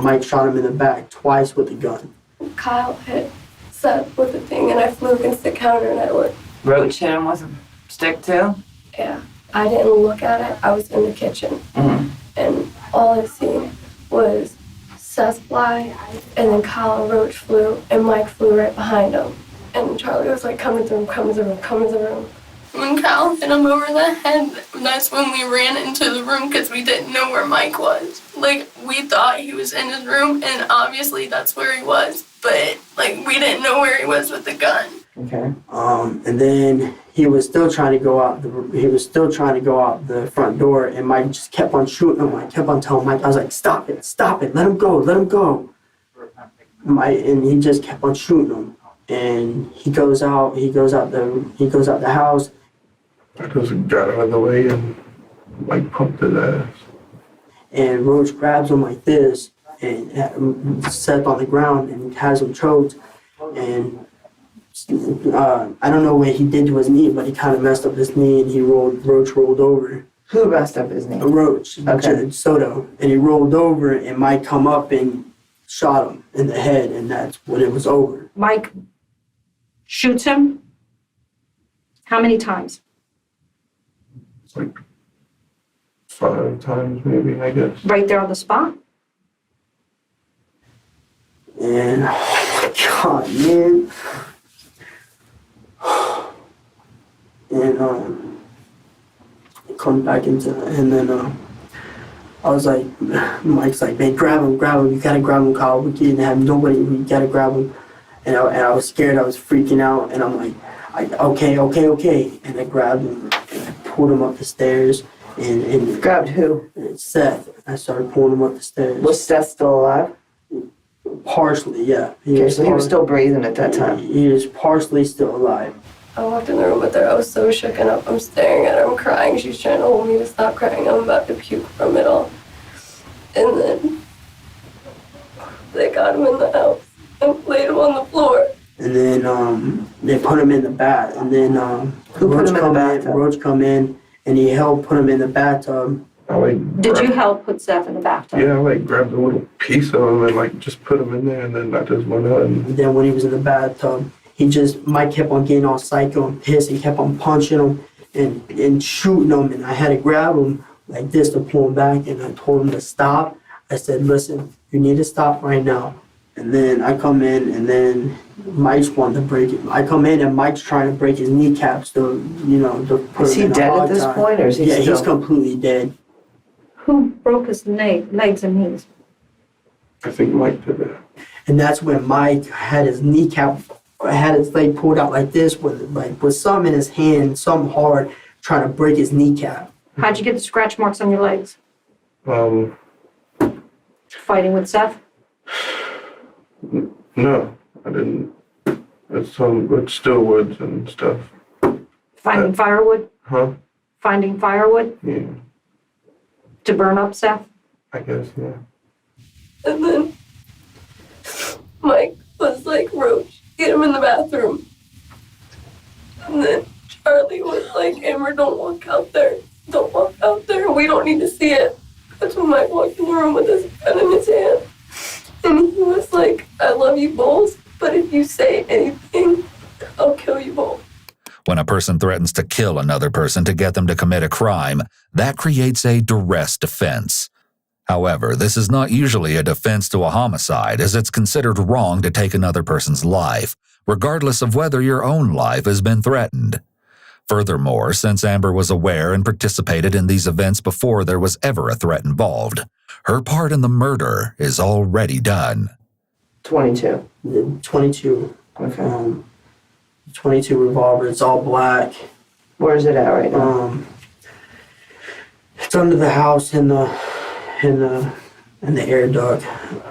Mike shot him in the back twice with a gun. Kyle hit Seth with the thing, and I flew against the counter, and I looked. Roach hit him with a stick too? Yeah, I didn't look at it. I was in the kitchen, and all I seen was Seth fly, and then Kyle and Roach flew, and Mike flew right behind him. And Charlie was like, come to the room, come to the room, come to the room. When Kyle hit him over the head, that's when we ran into the room because we didn't know where Mike was. Like, we thought he was in his room, and obviously that's where he was. But, like, we didn't know where he was with the gun. Okay. And then he was still trying to go out the front door, and Mike just kept on shooting him. I kept on telling Mike, I was like, stop it, let him go. And he just kept on shooting him. And he goes out the house. I just got out of the way and like pumped his ass. And Roach grabs him like this and Seth on the ground and has him choked. And I don't know what he did to his knee, but he kind of messed up his knee, and Roach rolled over. Who messed up his knee? Roach, Okay. Soto, and he rolled over, and Mike come up and shot him in the head, and that's when it was over. Mike shoots him. How many times? It's like 5 times maybe, I guess. Right there on the spot? And oh my God, man. And come back into, and then I was like, Mike's like, man, grab him, you gotta grab him, Kyle. We can't have nobody, we gotta grab him. And I was scared, I was freaking out, and I'm like, okay. And I grabbed him, and I pulled him up the stairs, and Grabbed who? Seth. I started pulling him up the stairs. Was Seth still alive? Partially, yeah. Okay, so he was still breathing at that time. He was partially still alive. I walked in the room with her. I was so shooken up. I'm staring at her. I'm crying. She's trying to hold me to stop crying. I'm about to puke from it all. And then they got him in the house and laid him on the floor. And then they put him in the bath. And then Who put him in the bathtub? Roach come in, and he helped put him in the bathtub. Did you help put Seth in the bathtub? Yeah, I like grabbed a little piece of him and like just put him in there, and then I just went out and And then when he was in the bathtub, Mike kept on getting all psycho and pissed, and kept on punching him and shooting him, and I had to grab him like this to pull him back, and I told him to stop. I said, listen, you need to stop right now. And then I come in, and then Mike's wanting to break it. I come in, and Mike's trying to break his kneecaps to put Is him he in a dead at hog this tie. point, or is he Yeah, still? he's completely dead. Who broke his legs and knees? I think Mike did that. And that's when Mike had his kneecap had his leg pulled out like this with some in his hand, some hard, trying to break his kneecap. How'd you get the scratch marks on your legs? Fighting with Seth? No, I didn't. It's with still woods and stuff. Finding firewood? Huh? Finding firewood Yeah, to burn up, Seth? I guess, yeah. And then Mike was like, Roach, get him in the bathroom. And then Charlie was like, Amber, don't walk out there. Don't walk out there. We don't need to see it. That's when Mike walked in the room with his gun in his hand. And he was like, I love you both, but if you say anything, I'll kill you both. When a person threatens to kill another person to get them to commit a crime, that creates a duress defense. However, this is not usually a defense to a homicide, as it's considered wrong to take another person's life, regardless of whether your own life has been threatened. Furthermore, since Amber was aware and participated in these events before there was ever a threat involved, her part in the murder is already done. 22. The 22, Okay. 22 revolver. It's all black. Where is it at right now? It's under the house in the air duct.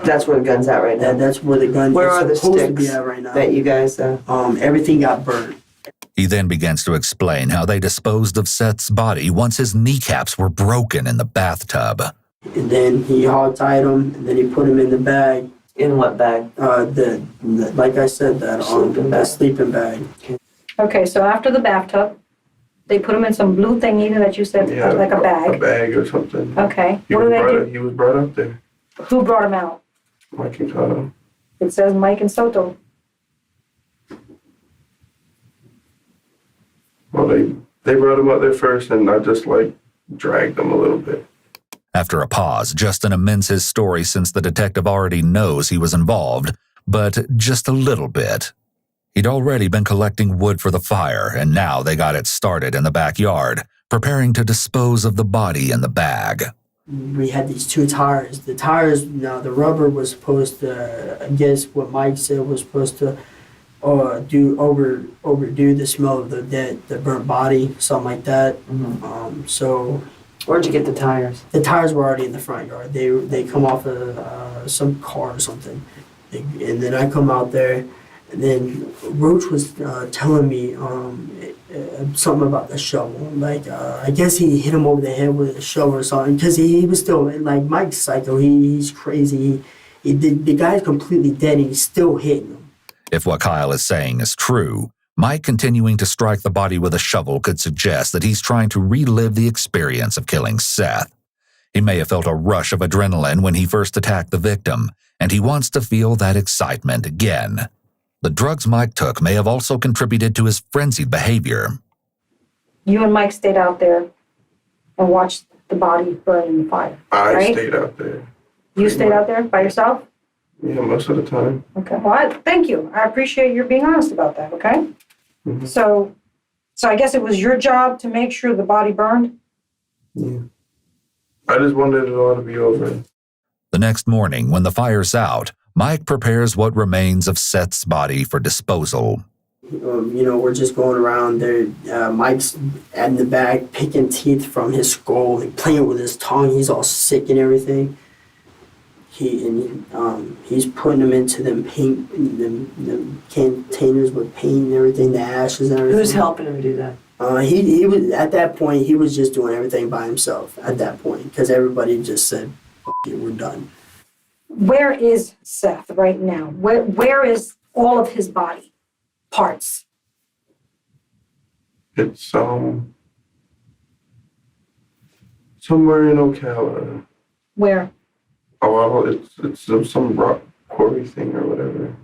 That's where the gun's at right now. That's where the gun Where is are the supposed to be sticks at right now. that you guys, Everything got burnt. He then begins to explain how they disposed of Seth's body once his kneecaps were broken in the bathtub. And then he hog-tied him, and then he put him in the bag. in what bag? Like I said, that Sleeping sleeping bag. Okay, so after the bathtub, they put him in some blue thing either that you said, Yeah, like a A bag. bag or something. Okay, He what do was they brought do? up- He was brought up there. Who brought him out? Mike and Kyle. It says Mike and Soto. Well, they brought him up there first, and I just dragged him a little bit. After a pause, Justin amends his story since the detective already knows he was involved, but just a little bit. He'd already been collecting wood for the fire, and now they got it started in the backyard, preparing to dispose of the body in the bag. We had these two tires. The tires, now the rubber was supposed to, I guess what Mike said was supposed to overdo the smell of the burnt body, something like that. So Where'd you get the tires? the tires were already in the front yard. They come off of some car or something. And then I come out there, and then Roach was telling me something about the shovel. I guess he hit him over the head with a shovel or something, because he was still, Mike's psycho. He's crazy. The guy's completely dead, and he's still hitting him. If what Kyle is saying is true, Mike continuing to strike the body with a shovel could suggest that he's trying to relive the experience of killing Seth. He may have felt a rush of adrenaline when he first attacked the victim, and he wants to feel that excitement again. The drugs Mike took may have also contributed to his frenzied behavior. You and Mike stayed out there and watched the body burn in the fire, I right? stayed out there. You stayed out there by yourself? Yeah, most of the time. Okay, well, thank you. I appreciate your being honest about that, okay? Mhm. So I guess it was your job to make sure the body burned? Yeah. I just wanted it all to be over. The next morning, when the fire's out, Mike prepares what remains of Seth's body for disposal. We're just going around there. Mike's in the bag picking teeth from his skull and playing with his tongue. He's all sick and everything. He's putting them into them paint, them containers with paint and everything, the ashes and everything. Who's helping him do that? He was at that point. He was just doing everything by himself at that point, because everybody just said, "F it, we're done." Where is Seth right now? Where is all of his body parts? It's somewhere in Ocala. Where? Oh, it's some rock quarry thing or whatever.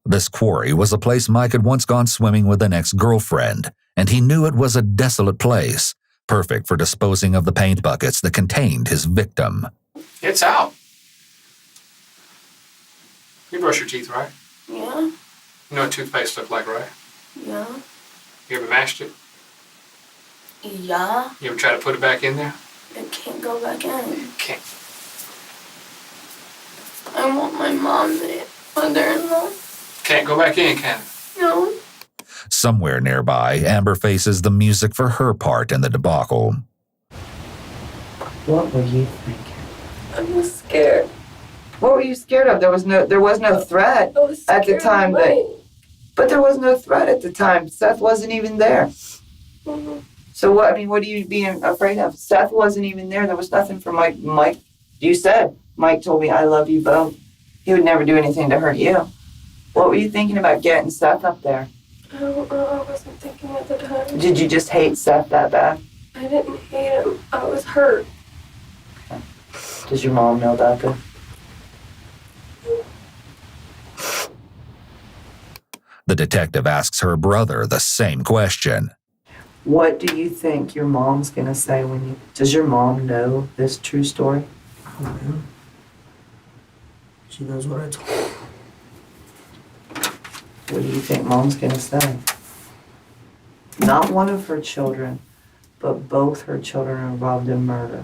This quarry was a place Mike had once gone swimming with an ex-girlfriend, and he knew it was a desolate place, perfect for disposing of the paint buckets that contained his victim. It's out. You brush your teeth, right? Yeah, You know what toothpaste look like, right? yeah, You ever mashed it? yeah. You ever try to put it back in there? It can't go back in. Can't. I want my mom, the mother-in-law. Can't go back in, can it? No. Somewhere nearby, Amber faces the music for her part in the debacle. What were you thinking? I was scared. What were you scared of? There was no threat I was at the scared time of but there was no threat at the time. Seth wasn't even there. Mike. So what are you being afraid of? Seth wasn't even there. There was nothing for Mike. You said, Mike told me, I love you both. He would never do anything to hurt you. What were you thinking about getting Seth up there? I don't know. I wasn't thinking at the time. Did you just hate Seth that bad? I didn't hate him. I was hurt. Does your mom know about this? The detective asks her brother the same question. What do you think your mom's gonna say does your mom know this true story? Oh, yeah. She knows what I told her. What do you think mom's gonna say? Not one of her children, but both her children are involved in murder.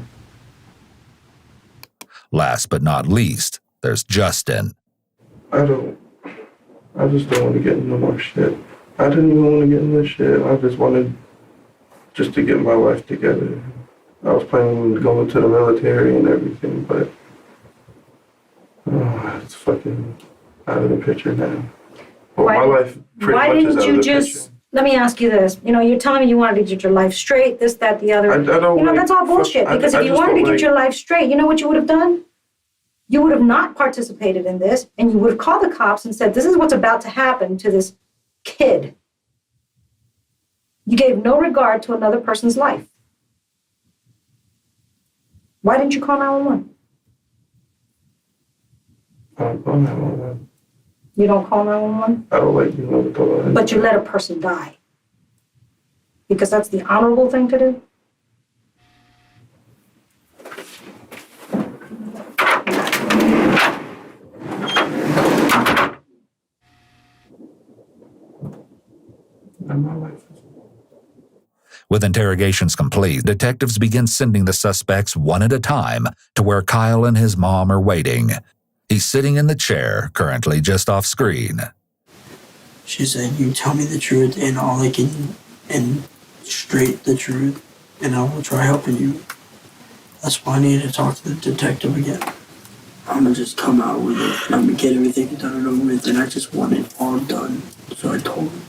Last but not least, there's Justin. I just don't want to get into more shit. I didn't even want to get into shit. I just wanted to get my life together. I was planning on going to the military and everything, but it's fucking out of the picture now. Well, Why- my life pretty Why much is didn't out you of the just, picture. let me ask you this, you're telling me you wanted to get your life straight, this, that, the other. I don't like, That's all bullshit, because if you wanted to get your life straight, you know what you would have done? You would have not participated in this, and you would have called the cops and said, this is what's about to happen to this kid. You gave no regard to another person's life. Why didn't you call 911? I don't know. You don't call 911, I don't like being able to lie. but you let a person die. Because that's the honorable thing to do. And my life is... With interrogations complete, detectives begin sending the suspects one at a time to where Kyle and his mom are waiting. He's sitting in the chair, currently just off screen. She said, you tell me the truth and and straight the truth, and I will try helping you. That's why I need to talk to the detective again. I'm gonna just come out with it, and I'm gonna get everything done and over with, and I just want it all done. So I told him.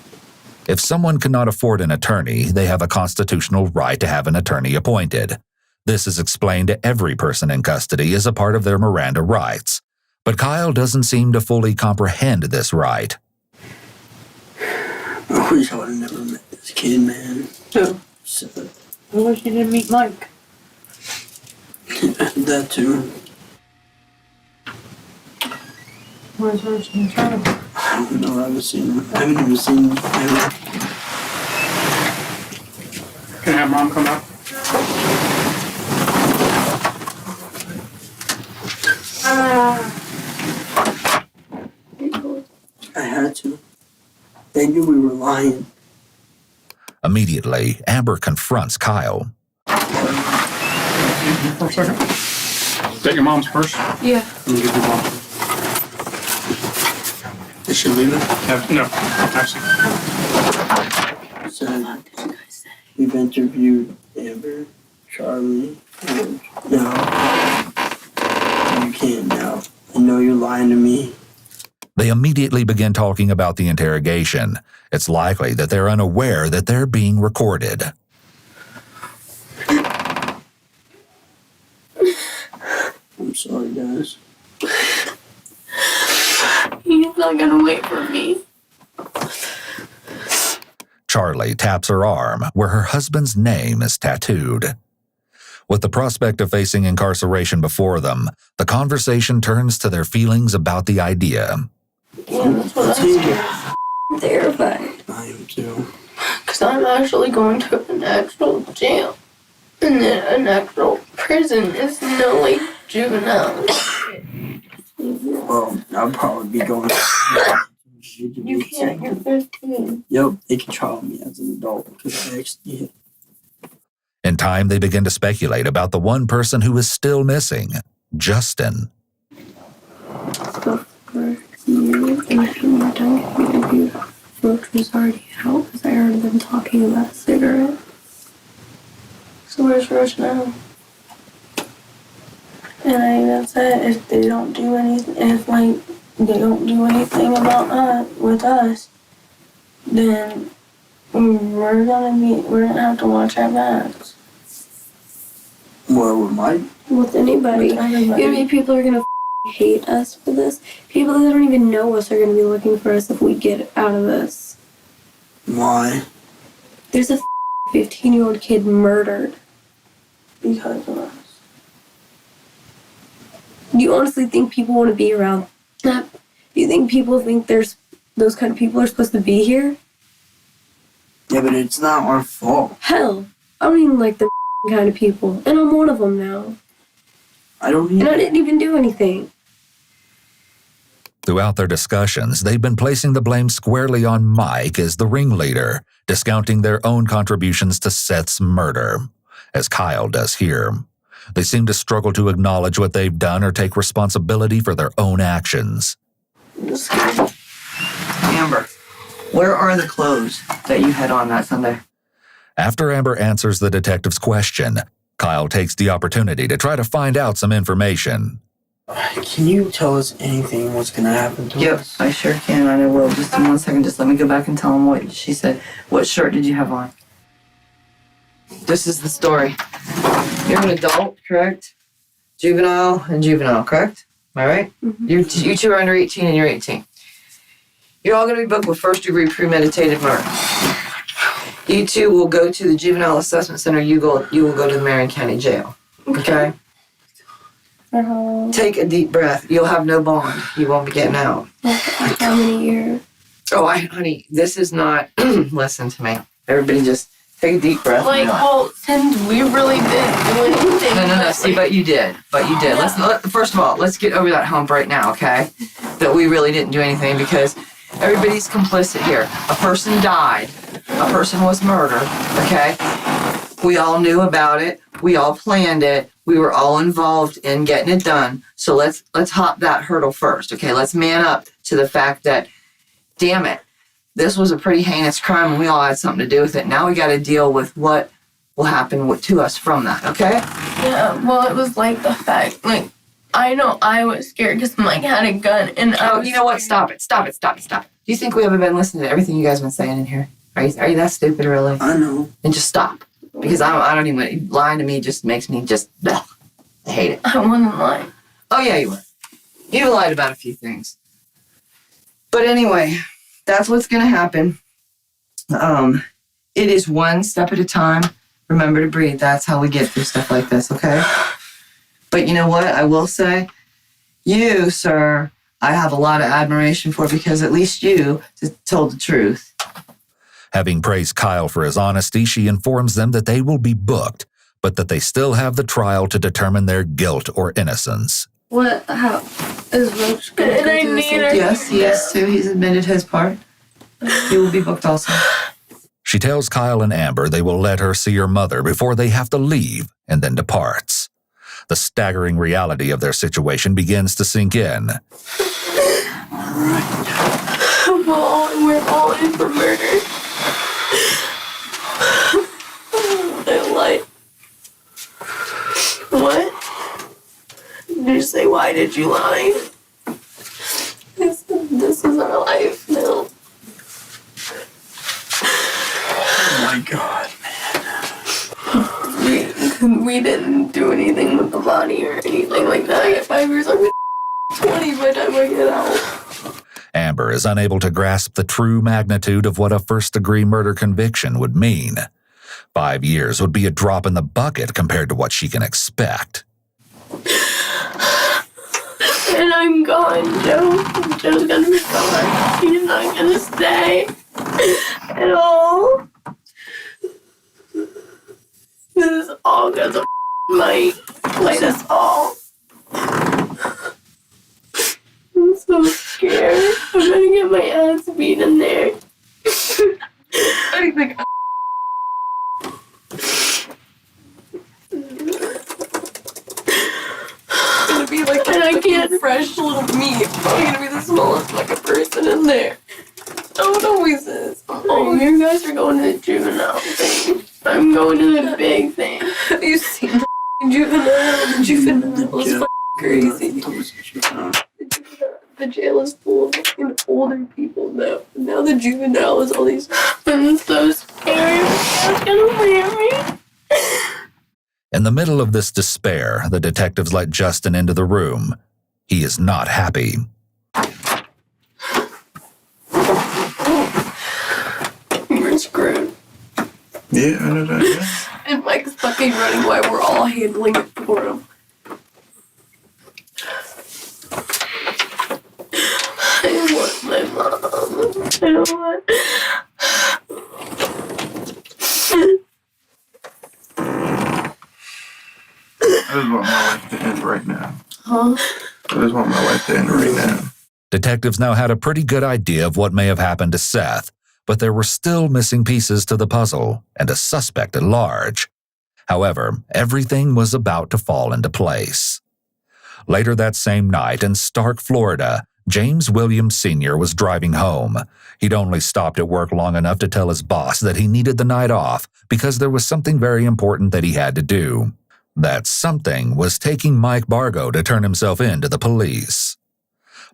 If someone cannot afford an attorney, they have a constitutional right to have an attorney appointed. This is explained to every person in custody as a part of their Miranda rights. But Kyle doesn't seem to fully comprehend this right. I wish I would have never met this kid, man. Who? So, I wish you didn't meet Mike. that too. Where's her child? I don't know. I haven't even seen him. Can I have mom come out? I had to. They knew we were lying. Immediately, Amber confronts Kyle. For a second. Is that your mom's purse? Yeah. Let me give your mom. Did she leave it? No, actually. So, we've interviewed Amber, Charlie, and now you can't now. I know you're lying to me. They immediately begin talking about the interrogation. It's likely that they're unaware that they're being recorded. I'm sorry, guys. He's not gonna wait for me. Charlie taps her arm where her husband's name is tattooed. With the prospect of facing incarceration before them, the conversation turns to their feelings about the idea. Yeah, that's what I'm terrified. I am too. Because I'm actually going to an actual jail. And then an actual prison. It's no like juvenile. Well, I'll probably be going. You can't, you're 15. Yep, they can trial me as an adult because I actually hit. In time, they begin to speculate about the one person who is still missing, Justin. So for you, and if you want to give me a Roach was already out because I heard them talking about a cigarette. So where's Roach now? And I even said if they don't do anything, if like they don't do anything about us with us, then we're gonna have to watch our backs. What with Mike? With anybody. With everybody. Maybe people are gonna hate us for this. People that don't even know us are gonna be looking for us if we get out of this. Why? There's a 15-year-old kid murdered because of us. Do you honestly think people want to be around that? Do you think people think there's those kind of people are supposed to be here? Yeah, but it's not our fault. Hell, I don't even like the kind of people, and I'm one of them now. I don't And I even. didn't even do anything. Throughout their discussions, they've been placing the blame squarely on Mike as the ringleader, discounting their own contributions to Seth's murder, as Kyle does here. They seem to struggle to acknowledge what they've done or take responsibility for their own actions. Amber, where are the clothes that you had on that Sunday? After Amber answers the detective's question, Kyle takes the opportunity to try to find out some information. Can you tell us anything what's gonna happen to us? I sure can, and I will. Just in 1 second, just let me go back and tell him what she said. What shirt did you have on? This is the story. You're an adult, correct? Juvenile and juvenile, correct? Am I right? Mhm. You two are under 18 and you're 18. You're all going to be booked with first-degree premeditated murder. You two will go to the juvenile assessment center. You will go to the Marion County Jail. Okay? For how long? Take a deep breath. You'll have no bond. You won't be getting out. Like how many years? Oh, honey, this is not. Listen to me. Everybody, just take a deep breath. Like, well, since we really didn't do anything. No. See, but you did. First of all, let's get over that hump right now, okay? That we really didn't do anything because everybody's complicit here. A person died. A person was murdered, okay? We all knew about it. We all planned it. We were all involved in getting it done. So let's hop that hurdle first, okay? Let's man up to the fact that, damn it, this was a pretty heinous crime and we all had something to do with it. Now we got to deal with what will happen to us from that, okay? Yeah, well, it was like the fact, like, I know I was scared because Mike had a gun and I Oh, was you know what? scared. Stop it. Do you think we haven't been listening to everything you guys have been saying in here? Are you that stupid, really? I know. And just stop. Because I don't even, lying to me just makes me just, ugh, I hate it. I wasn't lying. Oh, yeah, you were. You lied about a few things. But anyway, that's what's going to happen. It is one step at a time. Remember to breathe. That's how we get through stuff like this, okay? But you know what? I will say, you, sir, I have a lot of admiration for because at least you told the truth. Having praised Kyle for his honesty, she informs them that they will be booked, but that they still have the trial to determine their guilt or innocence. What? How? Is Roach gonna go through the same thing? Yes, he is too. He's admitted his part. He will be booked also. She tells Kyle and Amber they will let her see her mother before they have to leave, and then departs. The staggering reality of their situation begins to sink in. We're all in for murder. I lied. What? Did you say, why did you lie? This is our life now. Oh my God. We didn't do anything with the body or anything like that. I get 5 years, I'm 20 by the time I get out. Amber is unable to grasp the true magnitude of what a first-degree murder conviction would mean. 5 years would be a drop in the bucket compared to what she can expect. And I'm gone, Joe. Joe's gonna be gone. He's not gonna stay at all. This is all because of Mike. Played us all. I'm so scared. I'm gonna get my ass beat in there. I think gonna be like and I can't fresh little meat. I'm gonna be the smallest fucking person in there. Don't always this. Oh, you guys are going to the juvenile thing. I'm going to the big thing. Have you seen the juvenile? The juvenile is f- crazy. The jail is full of fucking older people now. Now the juvenile is all these. I'm so scared. It's gonna leave me. In the middle of this despair, the detectives let Justin into the room. He is not happy. We're screwed. Yeah, I know that. Yeah. And Mike's fucking running while we're all handling it for him. I want my mom. I don't want. I just want my life to end right now. Huh? I just want my life to end right now. Detectives now had a pretty good idea of what may have happened to Seth, but there were still missing pieces to the puzzle and a suspect at large. However, everything was about to fall into place. Later that same night in Stark, Florida, James Williams Sr. was driving home. He'd only stopped at work long enough to tell his boss that he needed the night off because there was something very important that he had to do. That something was taking Mike Bargo to turn himself in to the police.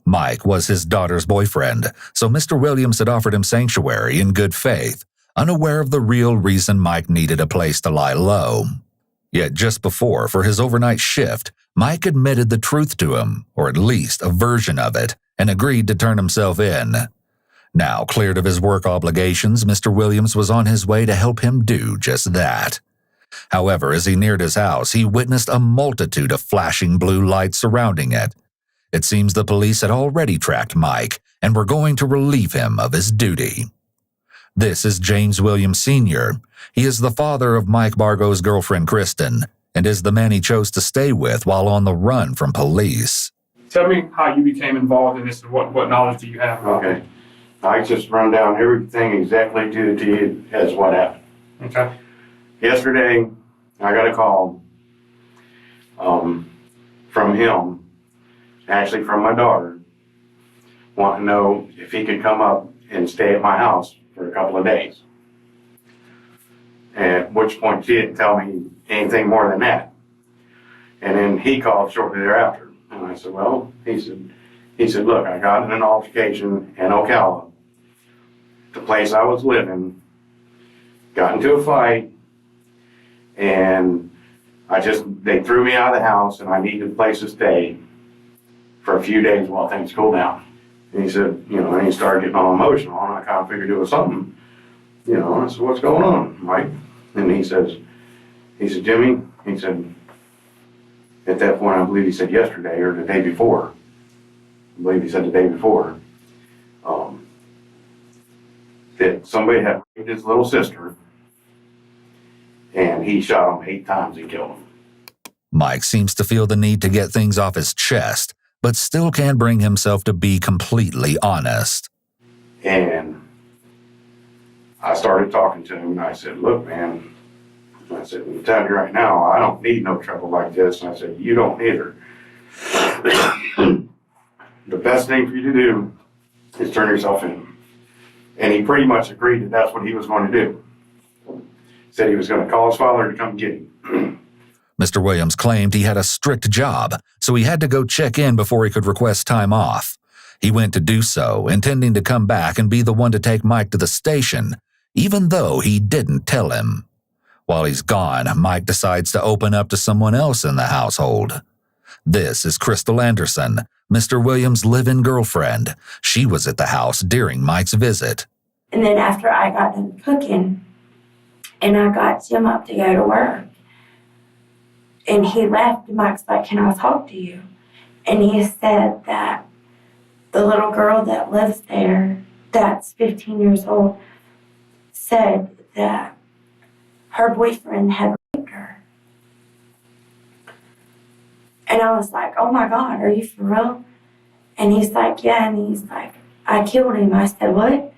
Mike was his daughter's boyfriend, so Mr. Williams had offered him sanctuary in good faith, unaware of the real reason Mike needed a place to lie low. Yet just before, for his overnight shift, Mike admitted the truth to him, or at least a version of it, and agreed to turn himself in. Now cleared of his work obligations, Mr. Williams was on his way to help him do just that. However, as he neared his house, he witnessed a multitude of flashing blue lights surrounding it. It seems the police had already tracked Mike and were going to relieve him of his duty. This is James Williams Sr. He is the father of Mike Bargo's girlfriend, Kristen, and is the man he chose to stay with while on the run from police. Tell me how you became involved in this and what knowledge do you have? Okay. I just run down everything exactly to you as what happened. Okay. Yesterday, I got a call from him, actually from my daughter, wanting to know if he could come up and stay at my house for a couple of days. At which point she didn't tell me anything more than that. And then he called shortly thereafter. And I said, well, he said, look, I got in an altercation in Ocala, the place I was living, got into a fight, and they threw me out of the house and I needed a place to stay for a few days while things cooled down. And he said, and he started getting all emotional, and I kind of figured it was something, and I said, what's going on, Mike? And he said, Jimmy, he said, at that point, I believe he said yesterday or the day before, I believe he said the day before, that somebody had raped his little sister, and he shot him 8 times and killed him. Mike seems to feel the need to get things off his chest, but still can't bring himself to be completely honest. And I started talking to him, and I said, look, man, I said, I'm telling you right now, I don't need no trouble like this. And I said, you don't either. The best thing for you to do is turn yourself in. And he pretty much agreed that that's what he was going to do. Said he was going to call his father to come get him. Mr. Williams claimed he had a strict job, so he had to go check in before he could request time off. He went to do so, intending to come back and be the one to take Mike to the station, even though he didn't tell him. While he's gone, Mike decides to open up to someone else in the household. This is Crystal Anderson, Mr. Williams' live-in girlfriend. She was at the house during Mike's visit. And then after I got done cooking, and I got Jim up to go to work, and he left, Mike's like, can I talk to you? And he said that the little girl that lives there, that's 15 years old, said that her boyfriend had raped her. And I was like, oh my God, are you for real? And he's like, yeah. And he's like, I killed him. I said, what?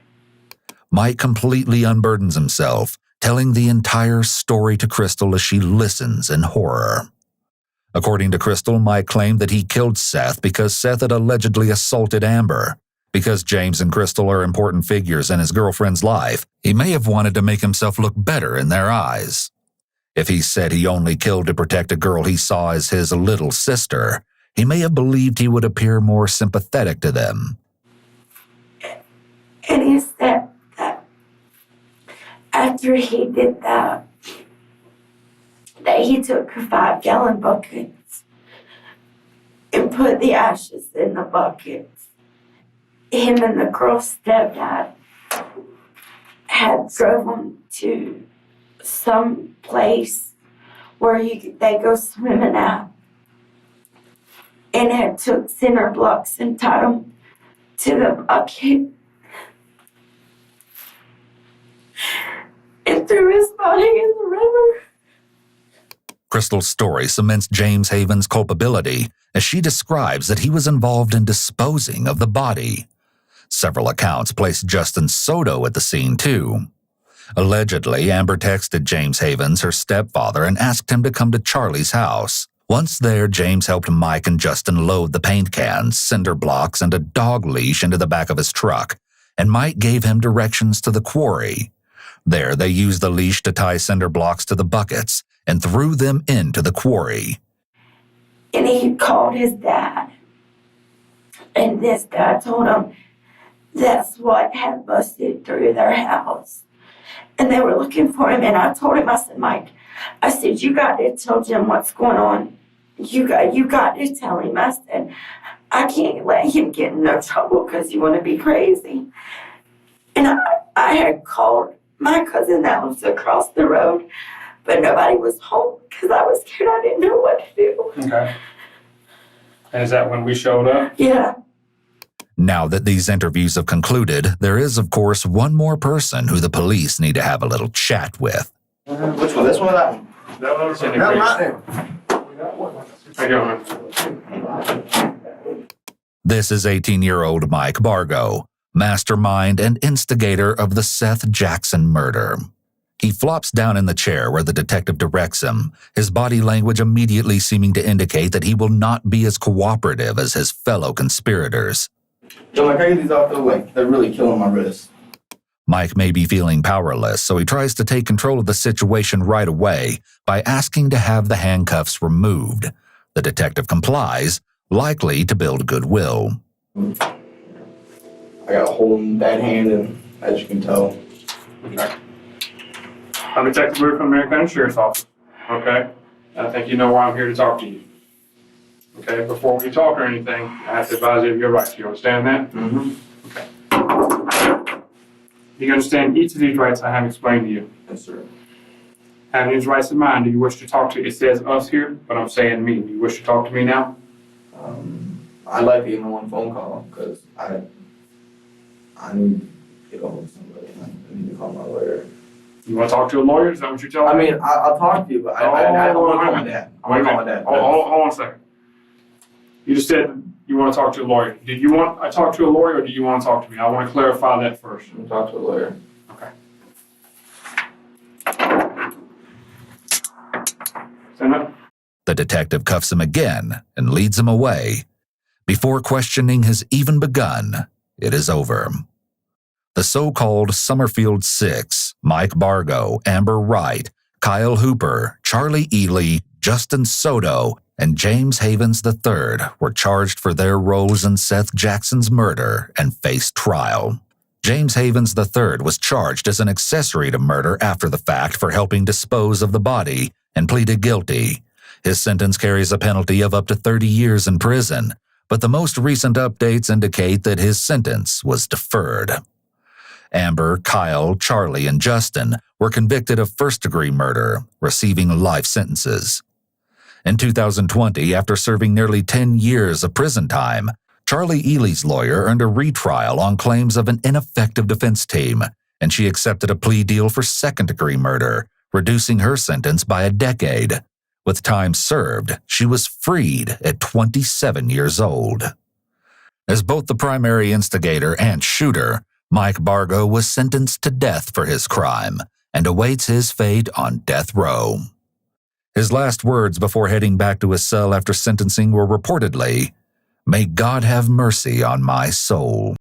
Mike completely unburdens himself, telling the entire story to Crystal as she listens in horror. According to Crystal, Mike claimed that he killed Seth because Seth had allegedly assaulted Amber. Because James and Crystal are important figures in his girlfriend's life, he may have wanted to make himself look better in their eyes. If he said he only killed to protect a girl he saw as his little sister, he may have believed he would appear more sympathetic to them. And he said that after he did that he took 5-gallon buckets and put the ashes in the buckets. Him and the girl's stepdad had drove them to some place where they go swimming at, and had took cinder blocks and tied them to the bucket and threw his body in the river. Crystal's story cements James Haven's culpability as she describes that he was involved in disposing of the body. Several accounts place Justin Soto at the scene, too. Allegedly, Amber texted James Havens, her stepfather, and asked him to come to Charlie's house. Once there, James helped Mike and Justin load the paint cans, cinder blocks, and a dog leash into the back of his truck, and Mike gave him directions to the quarry. There, they used the leash to tie cinder blocks to the buckets and threw them into the quarry. And he called his dad, and this dad told him that's what had busted through their house. And they were looking for him, and I told him, I said, Mike, I said, you got to tell Jim what's going on. You got to tell him. I said, I can't let him get in no trouble because you want to be crazy. And I had called my cousin that lives across the road, but nobody was home because I was scared. I didn't know what to do. Okay. And is that when we showed up? Yeah. Now that these interviews have concluded, there is, of course, one more person who the police need to have a little chat with. Which one? This one or that one? That one's in No, the not there. How you doing? This is 18-year-old Mike Bargo, mastermind and instigator of the Seth Jackson murder. He flops down in the chair where the detective directs him, his body language immediately seeming to indicate that he will not be as cooperative as his fellow conspirators. Yo, Mike, I get these off the way. They're really killing my wrist. Mike may be feeling powerless, so he tries to take control of the situation right away by asking to have the handcuffs removed. The detective complies, likely to build goodwill. I got a hole in that hand, and as you can tell. Okay. I'm Detective Brewer from Marion County Sheriff's Office. Okay? And I think you know why I'm here to talk to you. Okay? Before we talk or anything, I have to advise you of your rights. You understand that? Mm-hmm. Okay. Do you understand each of these rights I have explained to you? Yes, sir. Having these rights in mind, do you wish to talk to, it says us here, but I'm saying me. Do you wish to talk to me now? I'd like to get on one phone call, because I need to get on with somebody. I need to call my lawyer. You want to talk to a lawyer? Is that what you're telling me? I mean, I'll talk to you, but I don't want to call my dad. I want to call my dad. Hold on a second. You just said you want to talk to a lawyer. Did you want I talk to a lawyer, or do you want to talk to me? I want to clarify that first. I'm going to talk to a lawyer. Okay. Stand up. The detective cuffs him again and leads him away. Before questioning has even begun, it is over. The so-called Summerfield Six, Mike Bargo, Amber Wright, Kyle Hooper, Charlie Ely, Justin Soto, and James Havens III were charged for their roles in Seth Jackson's murder and faced trial. James Havens III was charged as an accessory to murder after the fact for helping dispose of the body and pleaded guilty. His sentence carries a penalty of up to 30 years in prison, but the most recent updates indicate that his sentence was deferred. Amber, Kyle, Charlie, and Justin were convicted of first-degree murder, receiving life sentences. In 2020, after serving nearly 10 years of prison time, Charlie Ely's lawyer earned a retrial on claims of an ineffective defense team, and she accepted a plea deal for second-degree murder, reducing her sentence by a decade. With time served, she was freed at 27 years old. As both the primary instigator and shooter, Mike Bargo was sentenced to death for his crime and awaits his fate on death row. His last words before heading back to his cell after sentencing were reportedly, "May God have mercy on my soul."